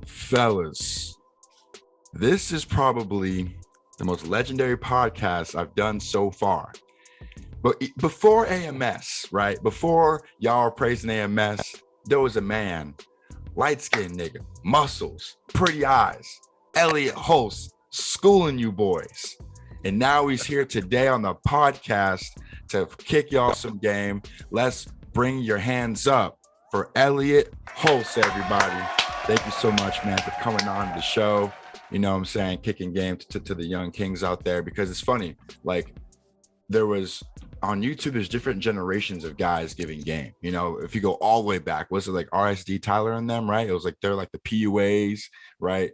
Fellas, this is probably the most legendary podcast I've done so far. But before AMS, right? Before y'all are praising AMS, there was a man, light-skinned nigga, muscles, pretty eyes, Elliot Hulse, schooling you boys. And now he's here today on the podcast to kick y'all some game. Let's bring your hands up for Elliot Hulse, everybody. Thank you so much, man, for coming on the show. You know what I'm saying? Kicking game to the young kings out there, because it's funny. Like, there was on YouTube, there's different generations of guys giving game. You know, if you go all the way back, was it like RSD Tyler and them, right? It was like they're like the PUAs, right?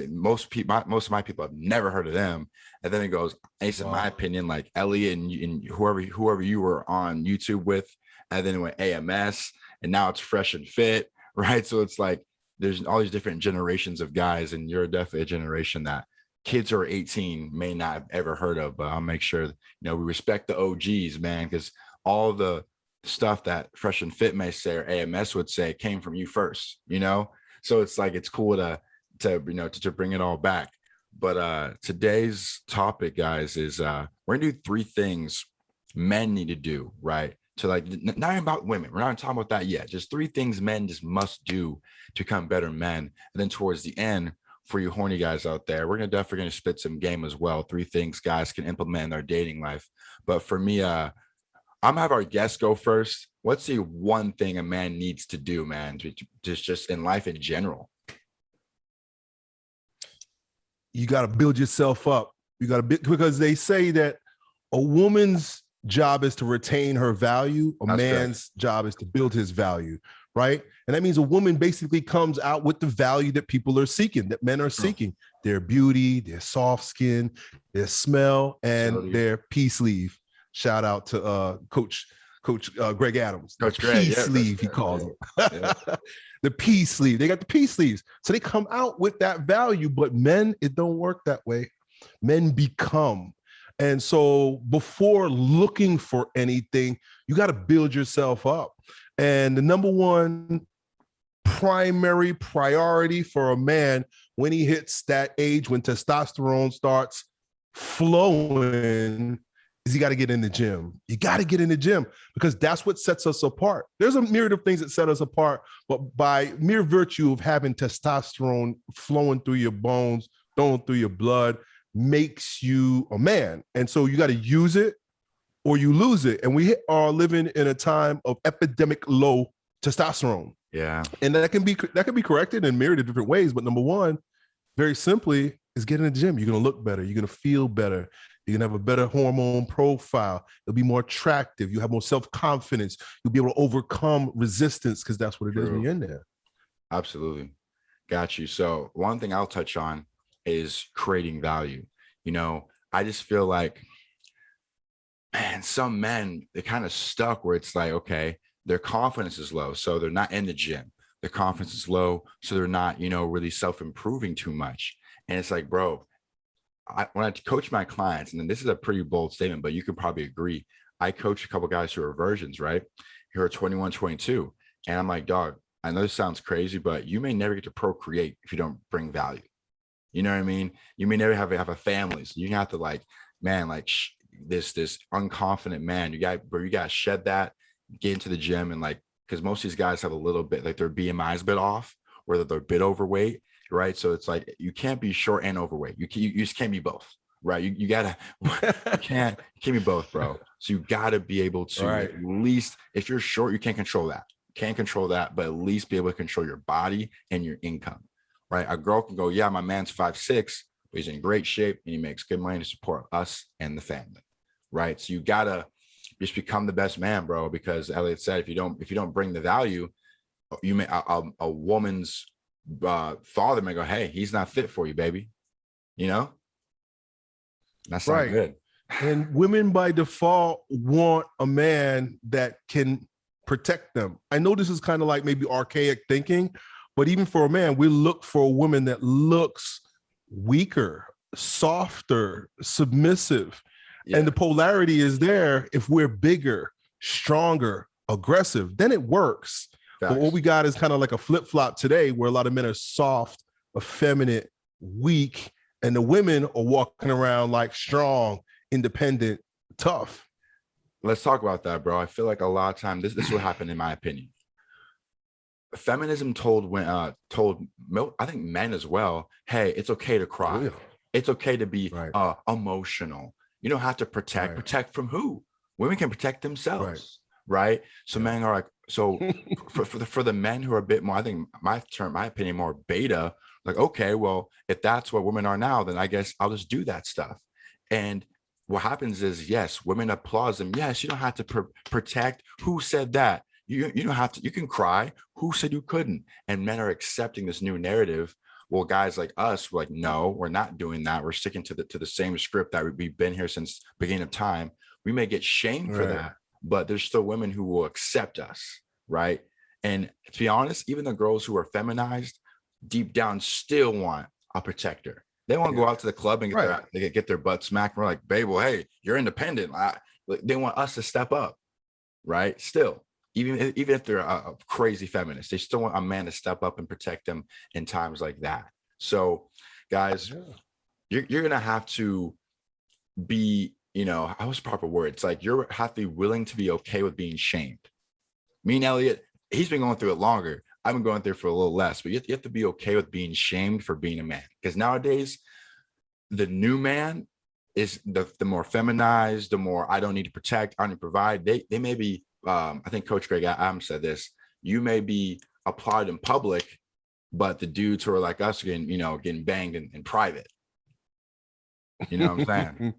Most of my people have never heard of them. And then it goes, at least in my opinion, like Elliot and whoever you were on YouTube with, and then it went AMS, and now it's Fresh and Fit, right? So it's like there's all these different generations of guys, and you're definitely a generation that kids who are 18 may not have ever heard of, but I'll make sure, we respect the OGs, man, because all the stuff that Fresh and Fit may say or AMS would say came from you first, So it's like, it's cool to bring it all back. But today's topic, guys, is we're gonna do 3 things men need to do, right? To like, not even about women. We're not talking about that yet. Just 3 things men just must do to become better men. And then towards the end, for you horny guys out there, we're definitely gonna spit some game as well. 3 things guys can implement in their dating life. But for me, I'm gonna have our guests go first. What's the one thing a man needs to do, man, just in life in general? You got to build yourself up. You got to because they say that a woman's job is to retain her value. A man's job is to build his value, right? And that means a woman basically comes out with the value that people are seeking, that men are seeking: their beauty, their soft skin, their smell, and their pea sleeve. Shout out to Coach Greg Adams. Coach Greg, sleeve, he calls it. Yeah. The pea sleeve. They got the pea sleeves. So they come out with that value, but men, it don't work that way. Men become. And so before looking for anything, you got to build yourself up. And the number one primary priority for a man when he hits that age, when testosterone starts flowing, is you got to get in the gym. You got to get in the gym, because that's what sets us apart. There's a myriad of things that set us apart, but by mere virtue of having testosterone flowing through your bones, flowing through your blood, makes you a man. And so you got to use it or you lose it. And we are living in a time of epidemic low testosterone. Yeah. And that can be corrected in myriad of different ways. But number one, very simply, is get in the gym. You're going to look better. You're going to feel better. You're going to have a better hormone profile. You'll be more attractive. You have more self-confidence. You'll be able to overcome resistance, because that's what it is when you're in there. Absolutely. Got you. So one thing I'll touch on is creating value. I just feel like, man, some men, they're kind of stuck where it's like, okay, their confidence is low, so they're not in the gym. Their confidence is low, so they're not, really self-improving too much. And it's like, bro, when I coach my clients, and then this is a pretty bold statement, but you could probably agree. I coach a couple guys who are virgins, right? Who are 21, 22. And I'm like, dog, I know this sounds crazy, but you may never get to procreate if you don't bring value. You know what I mean? You may never have a family. So you have to this unconfident man, you got to shed that, get into the gym. And because most of these guys have a little bit, like their BMI is a bit off, or they're a bit overweight. Right. So it's like, you can't be short and overweight. You just can't be both. Right. You can't be both, bro. So you gotta be able to, at least, if you're short, you can't control that. Can't control that, but at least be able to control your body and your income. Right. A girl can go, yeah, my man's 5'6", but he's in great shape and he makes good money to support us and the family. Right. So you gotta just become the best man, bro, because Elliot said, if you don't bring the value, you may a woman's father may go, hey, he's not fit for you, baby. That's not good. And women by default want a man that can protect them. I know this is kind of like maybe archaic thinking, but even for a man, we look for a woman that looks weaker, softer, submissive. Yeah. And the polarity is there. If we're bigger, stronger, aggressive, then it works. But what we got is kind of like a flip-flop today where a lot of men are soft, effeminate, weak, and the women are walking around like strong, independent, tough. Let's talk about that, bro. I feel like a lot of time this is what happened in my opinion. Feminism told I think men as well, hey, it's okay to cry. Yeah. It's okay to be emotional. You don't have to protect from who? Women can protect themselves, right? So men are like, so for the men who are a bit more, I think my opinion, more beta, like, okay, well, if that's what women are now, then I guess I'll just do that stuff. And what happens is, yes, women applaud them. Yes, you don't have to protect. Who said that? You don't have to, you can cry. Who said you couldn't? And men are accepting this new narrative. Well, guys like us, we're like, no, we're not doing that. We're sticking to the same script that we've been here since beginning of time. We may get shamed for that, but there's still women who will accept us, right? And to be honest, even the girls who are feminized, deep down, still want a protector. They want to go out to the club and get their butt smacked. We're like, babe, well, hey, you're independent. They want us to step up, right? Still. Even if they're a crazy feminist, they still want a man to step up and protect them in times like that. So, guys, you're gonna have to be, I was proper word. It's like you have to be willing to be okay with being shamed. Me and Elliot, he's been going through it longer. I've been going through it for a little less, but you have to be okay with being shamed for being a man. Because nowadays, the new man is the more feminized, the more I don't need to protect, I don't need to provide. They may be. I think Coach Greg Adams said this, you may be applauded in public, but the dudes who are like us are getting banged in private. You know what I'm saying?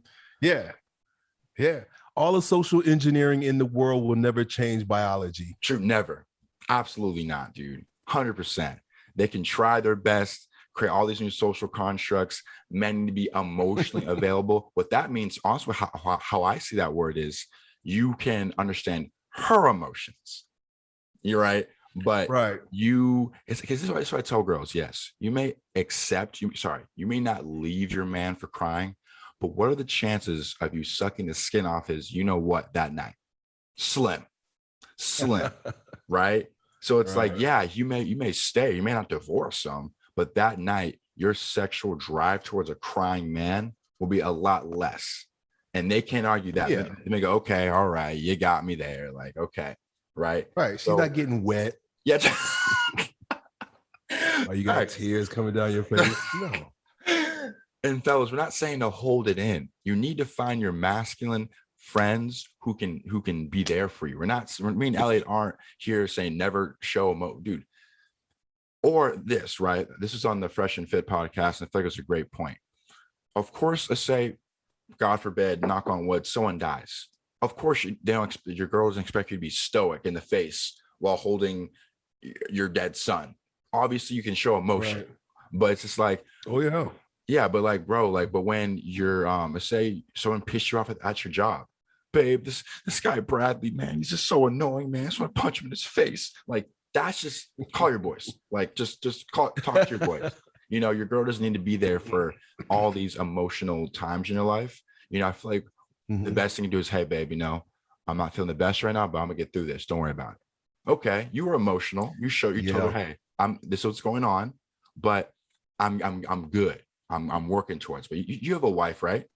Yeah. All the social engineering in the world will never change biology. True, never. Absolutely not, dude. 100%. They can try their best, create all these new social constructs. Men need to be emotionally available. What that means, also how I see that word is, you can understand her emotions. You're right. But it's because this is what I tell girls. Yes, you may you may not leave your man for crying, but what are the chances of you sucking the skin off his, that night? Slim, right? So it's like, yeah, you may stay, you may not divorce him, but that night your sexual drive towards a crying man will be a lot less. And they can't argue that. Yeah. They may go, okay, all right, you got me there. Like, okay, right. She's not getting wet. Yeah. Or you got tears coming down your face. No. And fellas, we're not saying to hold it in. You need to find your masculine friends who can be there for you. Me and Elliot aren't here saying never show dude. Or this, right? This is on the Fresh and Fit podcast, and I feel like it's a great point. Of course, let's say, God forbid, knock on wood, someone dies. Of course, your girl doesn't expect you to be stoic in the face while holding your dead son. Obviously, you can show emotion, but it's just like, yeah, but like, bro, but when you're, let's say someone pissed you off at your job, babe, this guy Bradley, man, he's just so annoying, man. I just want to punch him in his face. Like, that's just call your boys. Like, just talk to your boys. Your girl doesn't need to be there for all these emotional times in your life. I feel like the best thing to do is, hey, babe, I'm not feeling the best right now, but I'm gonna get through this. Don't worry about it. Okay, you were emotional. You told her, hey, this is what's going on, but I'm good. I'm working towards. But you have a wife, right?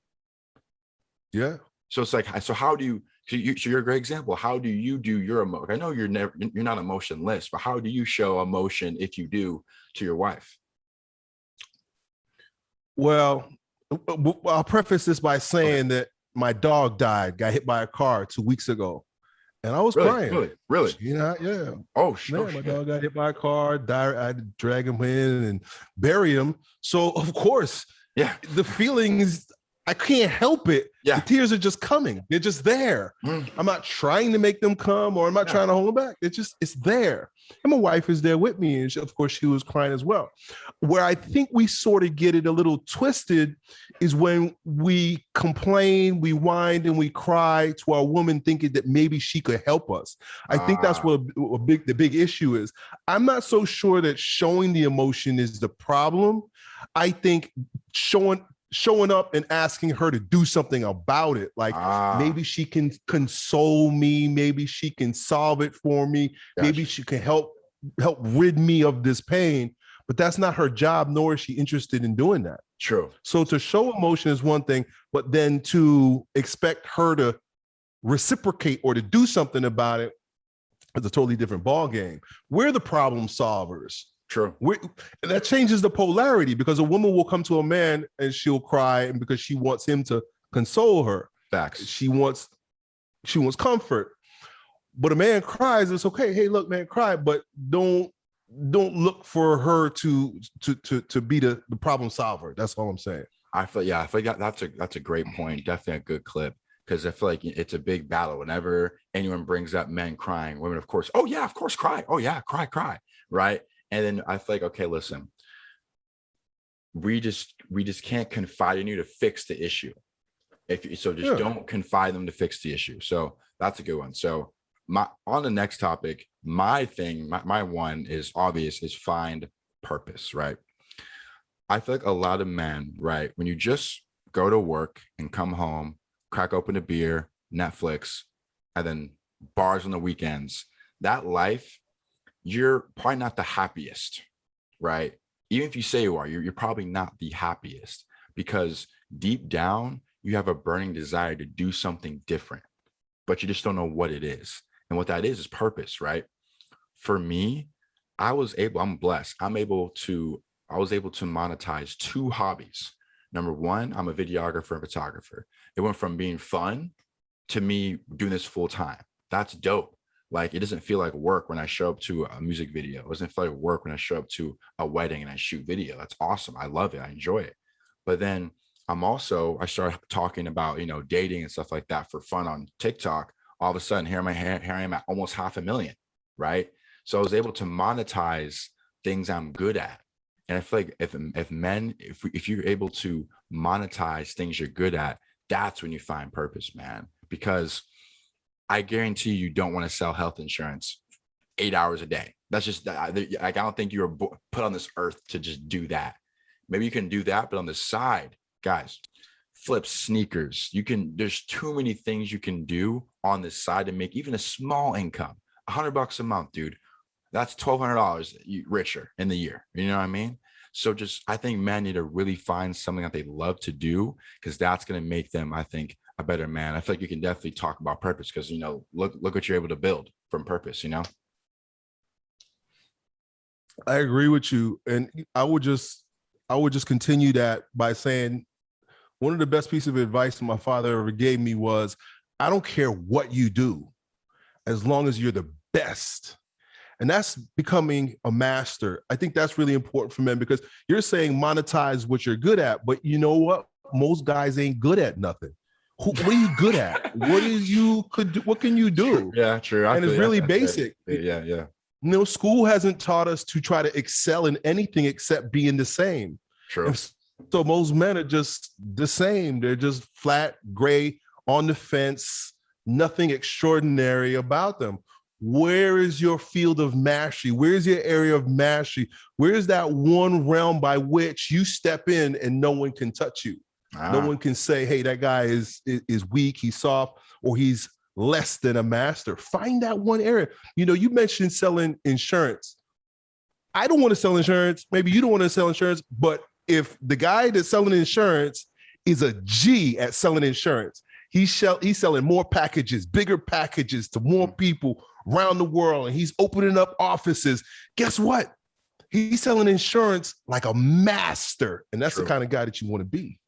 Yeah. So it's like, so how do you? So you're a great example. How do you do your emotion? I know you're not emotionless, but how do you show emotion, if you do, to your wife? Well, I'll preface this by saying that my dog got hit by a car 2 weeks ago, and I was crying. Really? Yeah. Oh, shit. My dog got hit by a car. I had to drag him in and bury him. So of course, the feelings, I can't help it. Yeah. The tears are just coming. They're just there. I'm not trying to make them come, or I'm not trying to hold them back. It's there. And my wife is there with me. And of course, she was crying as well. Where I think we sort of get it a little twisted is when we complain, we whine, and we cry to our woman thinking that maybe she could help us. I think that's what the big issue is. I'm not so sure that showing the emotion is the problem. I think showing up and asking her to do something about it. Like maybe she can console me, maybe she can solve it for me, maybe she can help rid me of this pain. But that's not her job, nor is she interested in doing that. True. So to show emotion is one thing, but then to expect her to reciprocate or to do something about it is a totally different ball game. We're the problem solvers. True. That changes the polarity, because a woman will come to a man and she'll cry, and because she wants him to console her. Facts. She wants comfort. But a man cries, it's okay. Hey, look, man, cry, but don't look for her to be the problem solver. That's all I'm saying. I feel like that's a great point. Definitely a good clip, because I feel like it's a big battle. Whenever anyone brings up men crying, women, of course, oh yeah, of course, cry. Oh yeah, cry, right? And then I feel like, okay, listen, we just can't confide in you to fix the issue. Don't confide them to fix the issue. So that's a good one. So on the next topic, my one is obvious, is find purpose, right? I feel like a lot of men, right, when you just go to work and come home, crack open a beer, Netflix, and then bars on the weekends, that life, you're probably not the happiest, right? Even if you say you are, you're probably not the happiest, because deep down, you have a burning desire to do something different, but you just don't know what it is. And what that is purpose, right? For me, I'm blessed. I was able to monetize 2 hobbies. Number one, I'm a videographer and photographer. It went from being fun to me doing this full time. That's dope. Like, it doesn't feel like work when I show up to a music video. It doesn't feel like work when I show up to a wedding and I shoot video. That's awesome. I love it. I enjoy it. But then I started talking about, dating and stuff like that for fun on TikTok. All of a sudden, here I am at almost 500,000, right? So I was able to monetize things I'm good at. And I feel like if you're able to monetize things you're good at, that's when you find purpose, man. Because I guarantee you don't want to sell health insurance 8 hours a day. That's just, I don't think you were put on this earth to just do that. Maybe you can do that, but on the side, guys, flip sneakers. There's too many things you can do on the side to make even a small income. $100 a month, dude. That's $1,200 richer in the year. You know what I mean? So I think men need to really find something that they love to do, because that's going to make them, I think, a better man. I feel like you can definitely talk about purpose, because, look what you're able to build from purpose, I agree with you. And I would just continue that by saying, one of the best pieces of advice my father ever gave me was, I don't care what you do, as long as you're the best. And that's becoming a master. I think that's really important for men, because you're saying monetize what you're good at, but you know what? Most guys ain't good at nothing. What are you good at? What can you do? True. Yeah, true. And it's really basic. Yeah. School hasn't taught us to try to excel in anything except being the same. True. And so most men are just the same. They're just flat, gray, on the fence, nothing extraordinary about them. Where is your field of mastery? Where's your area of mastery? Where's that one realm by which you step in and no one can touch you? No one can say, hey, that guy is weak, he's soft, or he's less than a master. Find that one area. You mentioned selling insurance. I don't want to sell insurance. Maybe you don't want to sell insurance, but if the guy that's selling insurance is a G at selling insurance, he's selling more packages, bigger packages to more people around the world, and he's opening up offices. Guess what? He's selling insurance like a master, and that's the kind of guy that you want to be.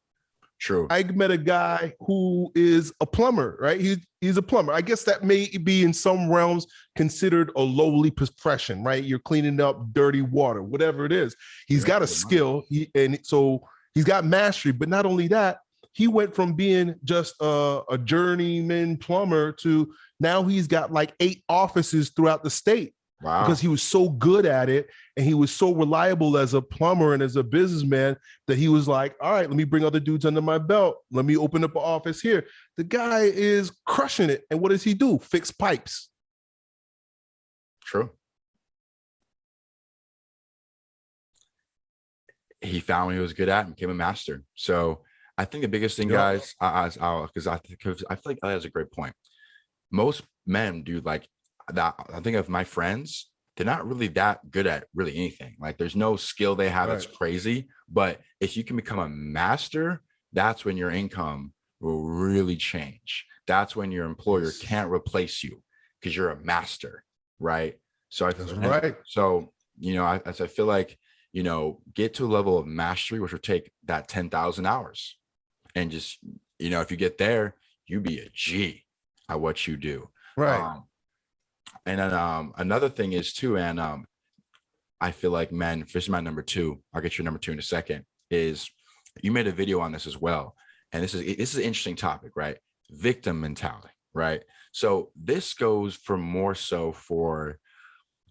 True. I met a guy who is a plumber, right? He's a plumber. I guess that may be in some realms considered a lowly profession, right? You're cleaning up dirty water, whatever it is. He's got a skill, so he's got mastery. But not only that, he went from being just a journeyman plumber to now he's got like 8 offices throughout the state. Wow. Because he was so good at it, and he was so reliable as a plumber and as a businessman, that he was like, all right, let me bring other dudes under my belt. Let me open up an office here. The guy is crushing it. And what does he do? Fix pipes. True. He found what he was good at and became a master. So I think the biggest thing, Yep. guys, because I feel like Elliot has a great point. Most men do like that. I think of my friends, they're not really that good at really anything. Like there's no skill they have that's Right. crazy. But if you can become a master, that's when your income will really change. That's when your employer Yes. can't replace you because you're a master, right? So I That's and right. so as I feel like get to a level of mastery, which will take that 10,000 hours, and just if you get there, you be a G at what you do. Right. And then another thing is too, and I feel like, man, this is my number two. I'll get your number two in a second. Is you made a video on this as well, and this is an interesting topic, right? Victim mentality, right? So this goes for more so for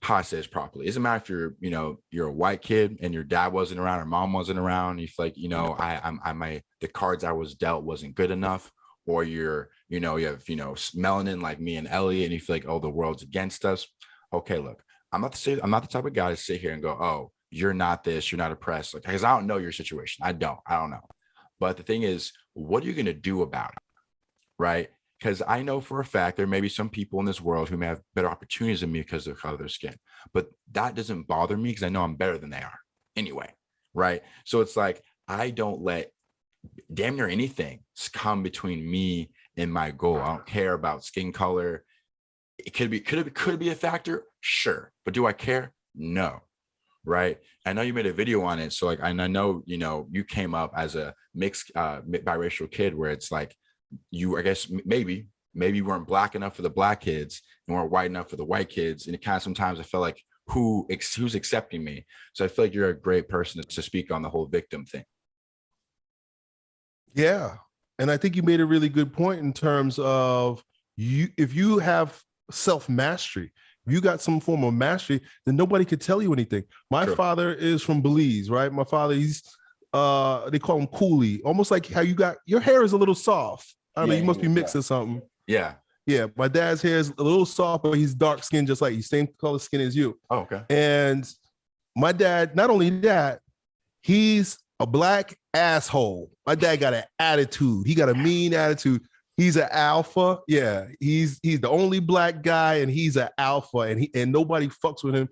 how I say this properly. It doesn't matter if you're a white kid and your dad wasn't around or mom wasn't around. You feel like the cards I was dealt wasn't good enough, or you have melanin like me and Elliot, and you feel like, oh, the world's against us. Okay, look, I'm not the type of guy to sit here and go, oh, you're not this, you're not oppressed, like, because I don't know your situation. I don't know. But the thing is, what are you gonna do about it, right? Because I know for a fact there may be some people in this world who may have better opportunities than me because of the color of their skin, but that doesn't bother me because I know I'm better than they are anyway, right? So it's like I don't let damn near anything come between me and my goal. I don't care about skin color. It could be a factor, sure, but do I care? No, right? I know you made a video on it, so like, and I know you came up as a mixed biracial kid, where it's like I guess maybe you weren't black enough for the black kids and weren't white enough for the white kids, and it kind of sometimes I feel like who's accepting me. So I feel like you're a great person to speak on the whole victim thing. Yeah. And I think you made a really good point in terms of if you have self-mastery, if you got some form of mastery, then nobody could tell you anything. My True. father is from Belize, right? My father, he's they call him coolie, almost like how you got your hair is a little soft. I don't know, you must be mixed or something. Yeah. Yeah, my dad's hair is a little soft, but he's dark skinned, just like he's same color skin as you. Oh, okay. And my dad, not only that, he's a black asshole. My dad got an attitude. He got a mean attitude. He's an alpha. Yeah, he's the only black guy, and he's an alpha, and nobody fucks with him.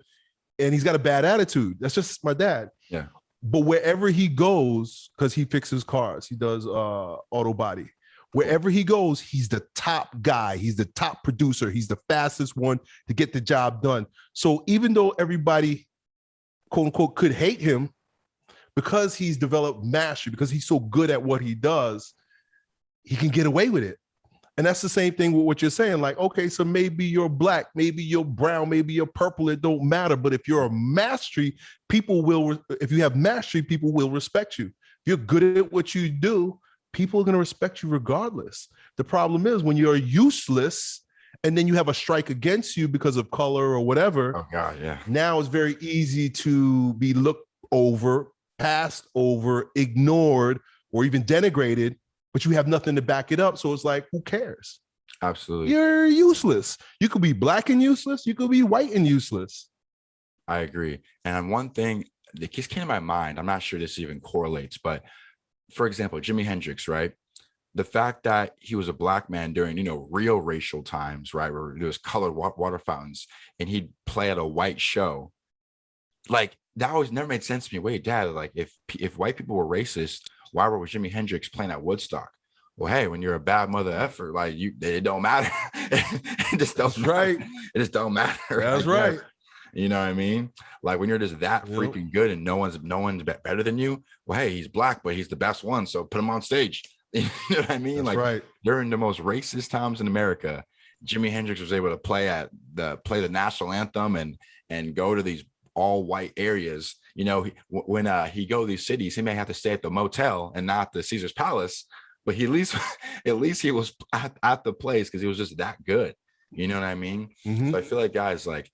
And he's got a bad attitude. That's just my dad. Yeah. But wherever he goes, because he fixes cars, he does auto body. Wherever he goes, he's the top guy. He's the top producer. He's the fastest one to get the job done. So even though everybody, quote unquote, could hate him, because he's developed mastery, because he's so good at what he does, he can get away with it. And that's the same thing with what you're saying. Like, okay, so maybe you're black, maybe you're brown, maybe you're purple. It don't matter. But if you're a mastery, if you have mastery, people will respect you. If you're good at what you do, people are going to respect you regardless. The problem is when you're useless and then you have a strike against you because of color or whatever. Oh God, yeah. Now it's very easy to be looked over, passed over, ignored, or even denigrated, but you have nothing to back it up. So it's like, who cares? Absolutely. You're useless. You could be black and useless. You could be white and useless. I agree. And one thing that just came to my mind, I'm not sure this even correlates, but for example, Jimi Hendrix, right? The fact that he was a black man during, real racial times, right? Where there was colored water fountains and he'd play at a white show. Like that always never made sense to me. Wait, Dad, like if white people were racist, why was Jimi Hendrix playing at Woodstock? Well, hey, when you're a bad mother effer, like it don't matter. It just don't right. It just don't matter. That's right. You know what I mean? Like when you're just that freaking good and no one's better than you. Well, hey, he's black, but he's the best one, so put him on stage. You know what I mean? That's like right. During the most racist times in America, Jimi Hendrix was able to play the national anthem and go to these all white areas. When he go to these cities, he may have to stay at the motel and not the Caesar's Palace, but he at least he was at the place because he was just that good. You know what I mean? Mm-hmm. So I feel like, guys, like,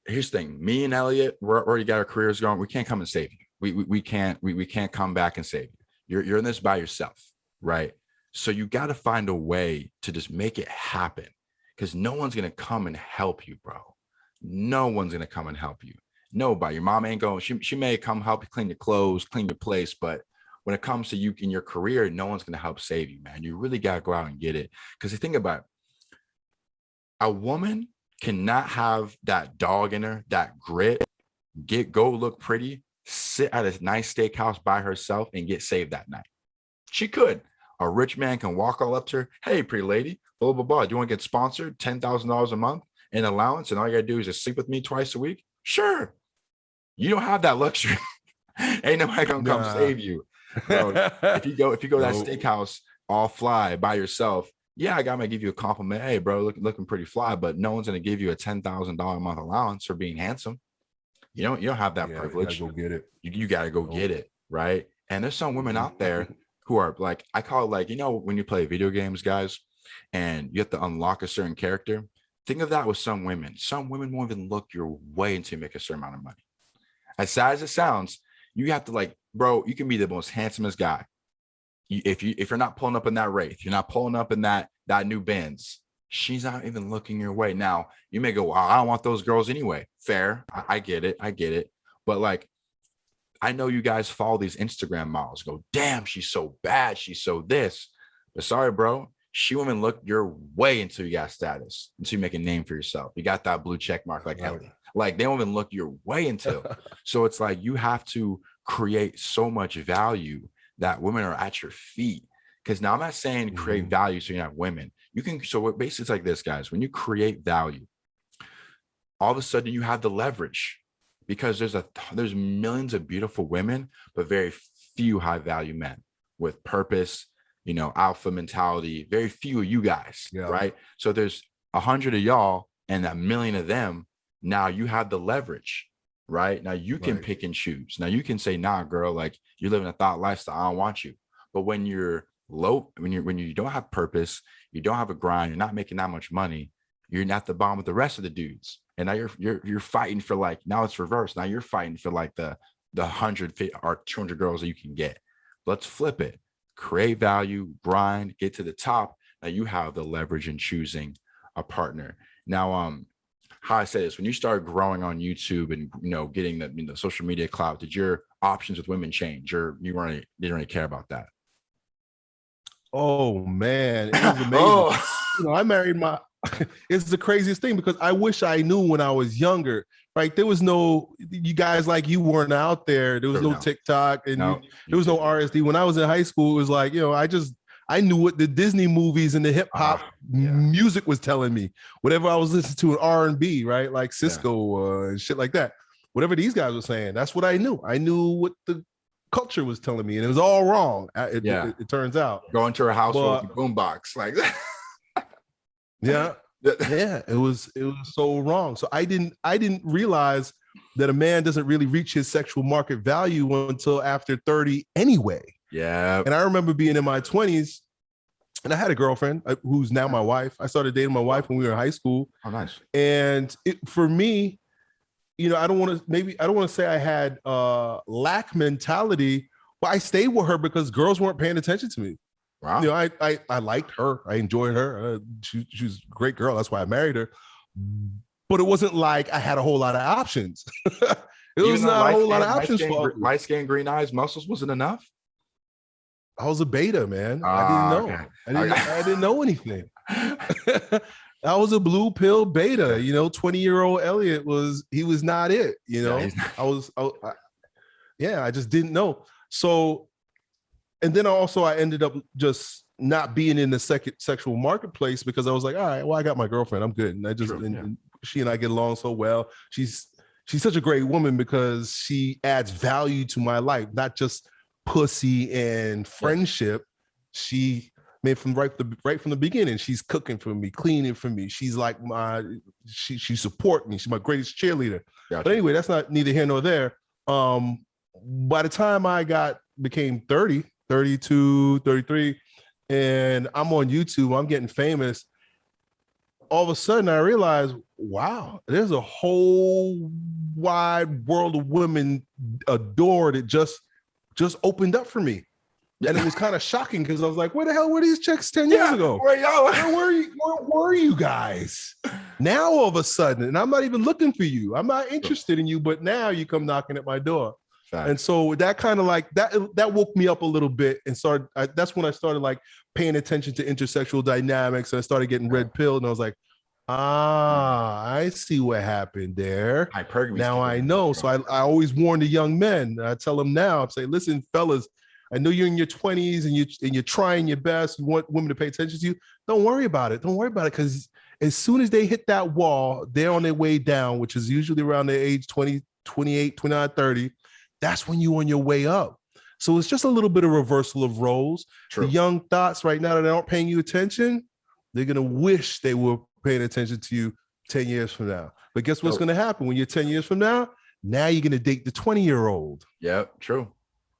here's the thing: me and Elliot, we're already got our careers going. We can't come and save you. We can't come back and save you. You're in this by yourself, right? So you got to find a way to just make it happen, because no one's gonna come and help you, bro. No one's gonna come and help you. Nobody. Your mom ain't going. She may come help you clean your clothes, clean your place, but when it comes to you in your career, no one's going to help save you, man. You really got to go out and get it. Because you think about it, a woman cannot have that dog in her, that grit, go look pretty, sit at a nice steakhouse by herself and get saved that night. She could. A rich man can walk all up to her. Hey, pretty lady, blah, blah, blah. Do you want to get sponsored? $10,000 a month in allowance, and all you got to do is just sleep with me twice a week? Sure. You don't have that luxury. Ain't nobody gonna come save you. Bro, if you go to that steakhouse all fly by yourself, yeah, a guy might give you a compliment. Hey, bro, looking pretty fly, but no one's gonna give you a $10,000 a month allowance for being handsome. You don't have that privilege. You gotta go get it. You gotta go get it, right? And there's some women out there who are like, I call it like, when you play video games, guys, and you have to unlock a certain character. Think of that with some women. Some women won't even look your way until you make a certain amount of money. As sad as it sounds, you have to like, bro, you can be the most handsomest guy. If you're not pulling up in that Wraith, you're not pulling up in that new Benz, she's not even looking your way. Now, you may go, well, I don't want those girls anyway. Fair. I get it. But like, I know you guys follow these Instagram models, go, damn, she's so bad. She's so this. But sorry, bro. She won't even look your way until you got status, until you make a name for yourself. You got that blue check mark like Ellie. Like, they won't even look your way until. So it's like you have to create so much value that women are at your feet. Because now I'm not saying create value so you have women. You can, so basically it's like this, guys. When you create value, all of a sudden you have the leverage, because there's millions of beautiful women, but very few high value men with purpose, alpha mentality. Very few of you guys, right? So there's 100 of y'all and a million of them. Now you have the leverage, right? Now you can pick and choose. Now you can say, nah, girl, like, you're living a thought lifestyle, I don't want you. But when you're low, when you don't have purpose, you don't have a grind, you're not making that much money, you're at the bottom with the rest of the dudes. And now you're fighting for, like, now it's reversed. Now you're fighting for like the 100 or 200 girls that you can get. Let's flip it. Create value, grind, get to the top. Now you have the leverage in choosing a partner. Now, how I say this, when you start growing on YouTube and getting the social media clout, did your options with women change, or you didn't really care about that? Oh man, it was amazing. I married it's the craziest thing, because I wish I knew when I was younger, right? There was no, you guys like you weren't out there. There was no TikTok, and there was no RSD. When I was in high school, it was like, I knew what the Disney movies and the hip hop music was telling me. Whatever I was listening to in R&B, right? Like Cisco and shit like that. Whatever these guys were saying, that's what I knew. I knew what the culture was telling me, and it was all wrong. It turns out. Going to her house with a boombox like that. Yeah, it was so wrong. So I didn't realize that a man doesn't really reach his sexual market value until after 30 anyway. Yeah. And I remember being in my 20s, and I had a girlfriend who's now my wife. I started dating my wife when we were in high school. Oh, nice. And for me, I don't want to say I had lack mentality, but I stayed with her because girls weren't paying attention to me. Wow. I liked her. I enjoyed her. She was a great girl. That's why I married her. But it wasn't like I had a whole lot of options. It was not a whole lot of options. Light skin, green eyes, muscles wasn't enough. I was a beta, man. I didn't know. Okay. I didn't know anything. I was a blue pill beta. 20-year-old Elliot was not it. I just didn't know. So, and then I ended up just not being in the sexual marketplace, because I was like, all right, well, I got my girlfriend, I'm good. And and she and I get along so well. She's such a great woman because she adds value to my life, not just pussy and friendship. She made from right from the beginning. She's cooking for me, cleaning for me. She's like she support me. She's my greatest cheerleader. Gotcha. But anyway, that's not neither here nor there. By the time I became 30, 32, 33, and I'm on YouTube, I'm getting famous. All of a sudden I realized, wow, there's a whole wide world of women, a door that just opened up for me. And it was kind of shocking, because I was like, where the hell were these chicks 10 years ago? Where were you guys? Now all of a sudden, and I'm not even looking for you. I'm not interested in you, but now you come knocking at my door. And so that kind of like that woke me up a little bit and that's when I started like paying attention to intersexual dynamics, and I started getting red pilled, and I was like, I see what happened there. Now I know. So I always warn the young men. I tell them now, I'm saying, listen, fellas, I know you're in your 20s and you're trying your best. You want women to pay attention to you. Don't worry about it. Don't worry about it. Because as soon as they hit that wall, they're on their way down, which is usually around their age 20, 28, 29, 30. That's when you're on your way up. So it's just a little bit of reversal of roles. True. The young thoughts right now that aren't paying you attention, they're going to wish they were paying attention to you 10 years from now. But guess what's going to happen when you're 10 years from now? Now you're going to date the 20-year-old. Yeah, true.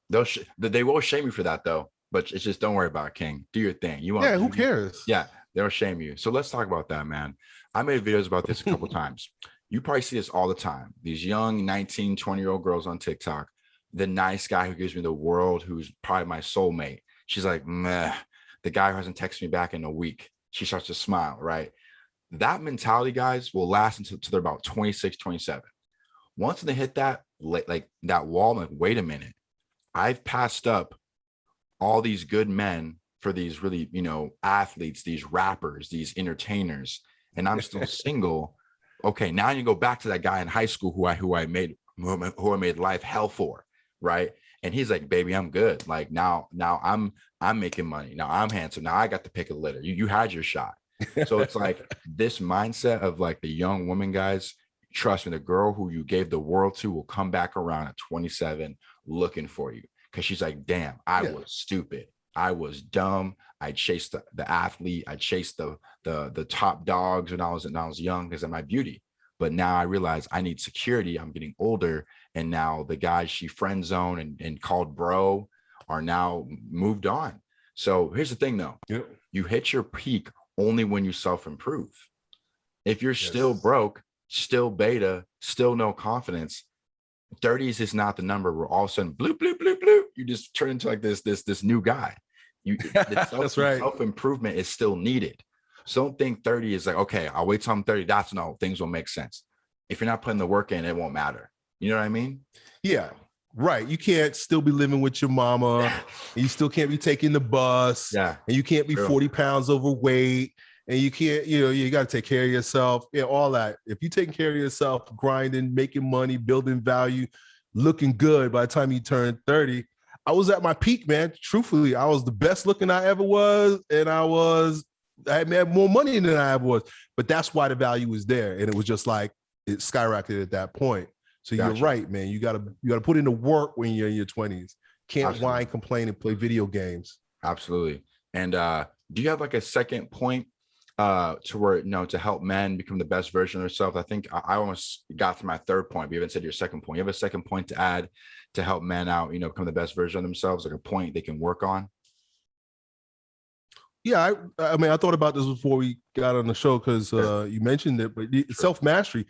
They will shame you for that, though. But it's just, don't worry about it, King. Do your thing. Who cares? Yeah, they'll shame you. So let's talk about that, man. I made videos about this a couple times. You probably see this all the time. These young 19, 20-year-old girls on TikTok, the nice guy who gives me the world, who's probably my soulmate. She's like, meh, the guy who hasn't texted me back in a week. She starts to smile, right? That mentality, guys, will last until they're about 26, 27. Once they hit that, like that wall, I'm like, wait a minute. I've passed up all these good men for these really, athletes, these rappers, these entertainers, and I'm still single. Okay, now you go back to that guy in high school who I made life hell for, right? And he's like, baby, I'm good. Like now I'm making money. Now I'm handsome. Now I got to pick a litter. You had your shot. So it's like this mindset of like the young woman, guys, trust me, the girl who you gave the world to will come back around at 27 looking for you. Cause she's like, damn, I was stupid. I was dumb. I chased the athlete. I chased the top dogs when I was young because of my beauty. But now I realize I need security. I'm getting older. And now the guys she friend zoned and called bro are now moved on. So here's the thing though. Yep. You hit your peak only when you self-improve. If you're still broke, still beta, still no confidence, 30s is not the number where all of a sudden bloop, bloop, bloop, bloop, you just turn into like this new guy. That's right. Self-improvement is still needed. So don't think 30 is like, okay, I'll wait till I'm 30. That's no, things will make sense. If you're not putting the work in, it won't matter. You know what I mean? Yeah, right. You can't still be living with your mama. And you still can't be taking the bus. Yeah. And you can't be 40 pounds overweight. And you can't, you got to take care of yourself. Yeah, all that. If you're taking care of yourself, grinding, making money, building value, looking good by the time you turn 30, I was at my peak, man. Truthfully, I was the best looking I ever was. And I had more money than I ever was. But that's why the value was there. And it was just like, it skyrocketed at that point. So you're right, man. You gotta put in the work when you're in your 20s. Can't whine, complain, and play video games. Absolutely. And do you have like a second point to where, to help men become the best version of themselves? I think I almost got to my third point, but you haven't said your second point. You have a second point to add to help men out, become the best version of themselves, like a point they can work on? Yeah, I mean, I thought about this before we got on the show because you mentioned it, but self-mastery,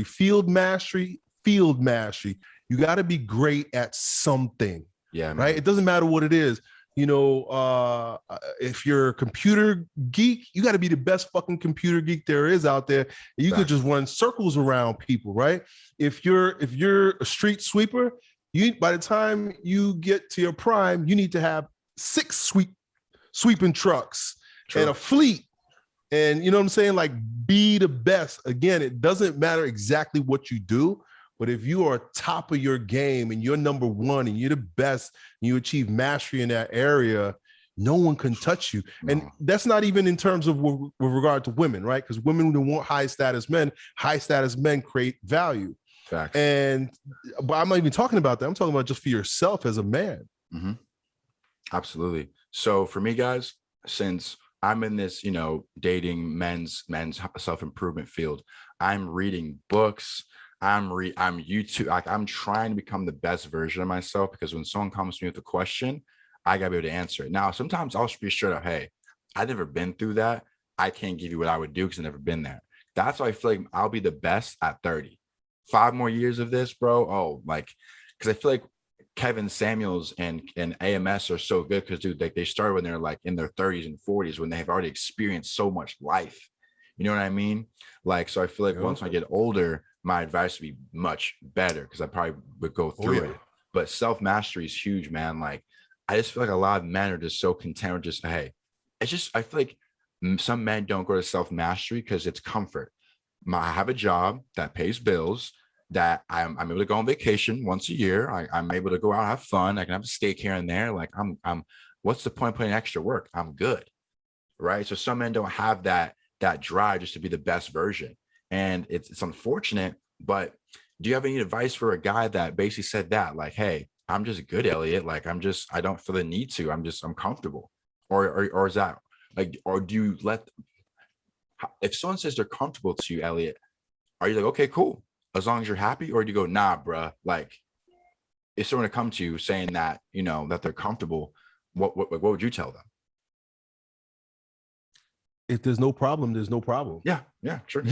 field mastery. You got to be great at something. Yeah, man. Right? It doesn't matter what it is. If you're a computer geek, you got to be the best fucking computer geek there is out there. You could just run circles around people, right? If you're a street sweeper, by the time you get to your prime, you need to have 6 sweeping trucks and a fleet. And you know what I'm saying? Like, be the best. Again, it doesn't matter exactly what you do, but if you are top of your game and you're number one and you're the best and you achieve mastery in that area, no one can touch you. No. And that's not even in terms of with regard to women, right? Because women who want high status men create value. Facts. But I'm not even talking about that. I'm talking about just for yourself as a man. Mm-hmm. Absolutely. So for me, guys, since I'm in this, dating men's self-improvement field, I'm reading books. I'm YouTube. Like, I'm trying to become the best version of myself, because when someone comes to me with a question, I gotta be able to answer it. Now, sometimes I'll be straight up, hey, I've never been through that. I can't give you what I would do because I've never been there. That's why I feel like I'll be the best at 30. 5 more years of this, bro. Oh, because I feel like Kevin Samuels and AMS are so good because, dude, they started when they're like in their 30s and 40s, when they have already experienced so much life. You know what I mean? So I feel like once I get older, my advice would be much better because I probably would go through it. But self-mastery is huge, man. Like, I just feel like a lot of men are just so content with just, hey, it's just, I feel like some men don't go to self-mastery because it's comfort. I have a job that pays bills, that I'm able to go on vacation once a year. I'm able to go out and have fun. I can have a steak here and there. Like, what's the point of putting extra work? I'm good. Right. So some men don't have that drive just to be the best version. And it's unfortunate, but do you have any advice for a guy that basically said that, like, hey, I'm just good, Elliot. Like, I don't feel the need to, I'm comfortable. Or is that like, or do you let, if someone says they're comfortable to you, Elliot, are you like, okay, cool, as long as you're happy? Or do you go, nah, bruh, like, if someone to come to you saying that, that they're comfortable, what would you tell them? If there's no problem, there's no problem. Yeah, sure.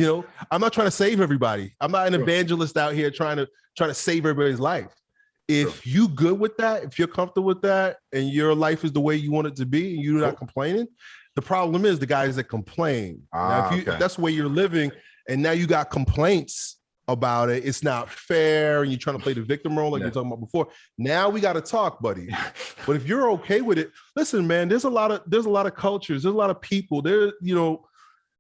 I'm not trying to save everybody. I'm not an evangelist out here trying to save everybody's life. If you good with that, if you're comfortable with that, and your life is the way you want it to be, and you're not complaining, the problem is the guys that complain. Now, if that's the way you're living, and now you got complaints about it, it's not fair, and you're trying to play the victim role like you're talking about before. Now we got to talk, buddy. But if you're okay with it, listen, man, there's a lot of cultures, there's a lot of people there.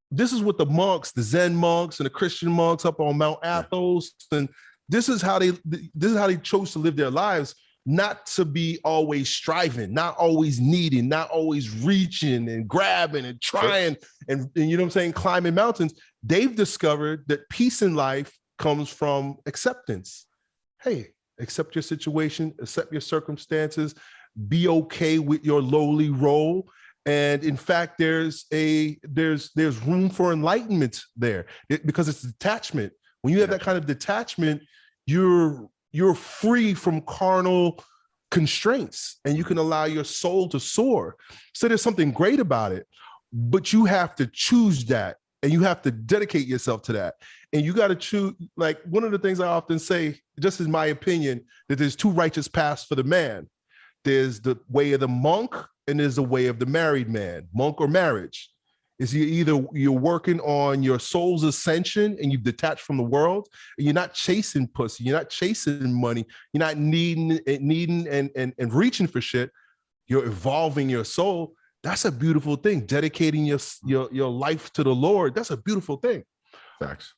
This is what the monks, the Zen monks and the Christian monks up on Mount Athos, and this is how they chose to live their lives, not to be always striving, not always needing, not always reaching and grabbing and trying and you know what I'm saying, climbing mountains. They've discovered that peace in life comes from acceptance. Hey, accept your situation, accept your circumstances, be okay with your lowly role. And in fact, there's room for enlightenment there because it's detachment. When you have that kind of detachment, you're free from carnal constraints and you can allow your soul to soar. So there's something great about it, but you have to choose that and you have to dedicate yourself to that. And you got to choose, like one of the things I often say, just in my opinion, that there's two righteous paths for the man. There's the way of the monk and there's the way of the married man, monk or marriage. Is you're working on your soul's ascension and you've detached from the world and you're not chasing pussy, you're not chasing money, you're not needing and reaching for shit. You're evolving your soul. That's a beautiful thing. Dedicating your life to the Lord. That's a beautiful thing. Facts.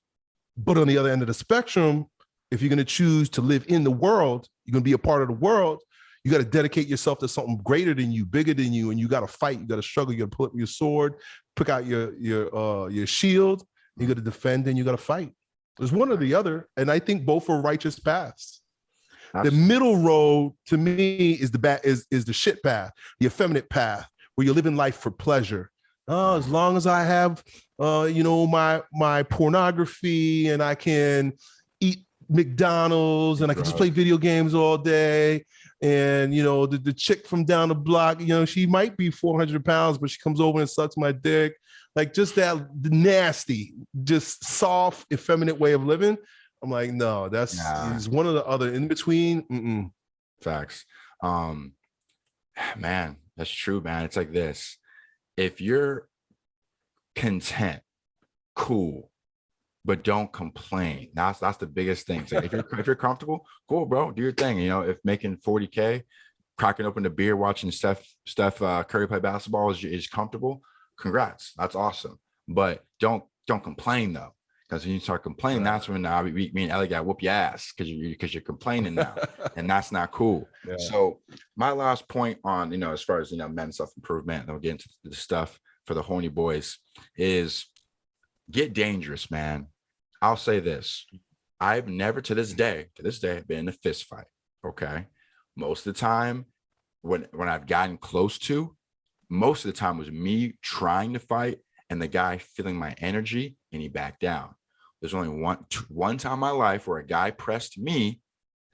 But on the other end of the spectrum, if you're going to choose to live in the world, you're going to be a part of the world. You got to dedicate yourself to something greater than you, bigger than you, and you got to fight. You got to struggle. You got to pull up your sword, pick out your shield. You got to defend, and you got to fight. There's one or the other, and I think both are righteous paths. Absolutely. The middle road to me is the shit path, the effeminate path, where you're living life for pleasure. Oh, as long as I have, my pornography and I can eat McDonald's and I can just play video games all day. And, the chick from down the block, she might be 400 pounds, but she comes over and sucks my dick. Like just that nasty, just soft, effeminate way of living. I'm like, no, that's one or the other. In between, Facts. Man, that's true, man. It's like this. If you're content, cool, but don't complain. That's the biggest thing. So if you're comfortable, cool, bro, do your thing. If making 40K, cracking open a beer, watching Steph Curry play basketball is comfortable, congrats. That's awesome. But don't complain though. Because when you start complaining, that's when me and Ellie got whoop your ass because you're complaining now, and that's not cool. Yeah. So my last point on as far as men's self-improvement, and we'll get into the stuff for the horny boys, is get dangerous, man. I'll say this: I've never to this day been in a fist fight. Okay, most of the time when I've gotten close to, most of the time was me trying to fight and the guy feeling my energy and he backed down. There's only one time in my life where a guy pressed me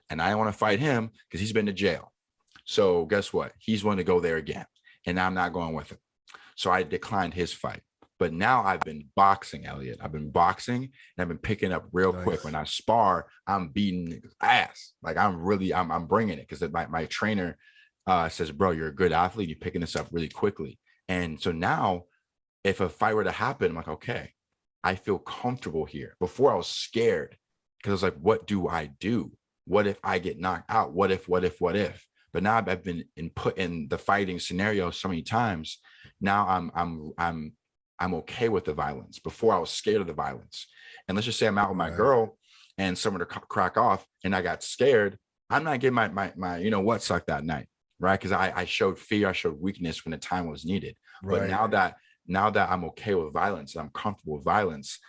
and I don't want to fight him because he's been to jail. So guess what? He's going to go there again. And I'm not going with him. So I declined his fight. But now I've been boxing, Elliot. I've been boxing and I've been picking up real quick. When I spar, I'm beating ass. Like I'm bringing it because my trainer says, bro, you're a good athlete. You're picking this up really quickly. And so now if a fight were to happen, I'm like, okay, I feel comfortable here. Before I was scared because I was like, what do I do? what if I get knocked out? What if? But now I've been put in the fighting scenario so many times. Now I'm okay with the violence. Before I was scared of the violence. And let's just say I'm out with my girl and someone to crack off and I got scared. I'm not getting my you know what sucked that night, right? Because I showed fear, I showed weakness when the time was needed. But now that I'm okay with violence, I'm comfortable with violence,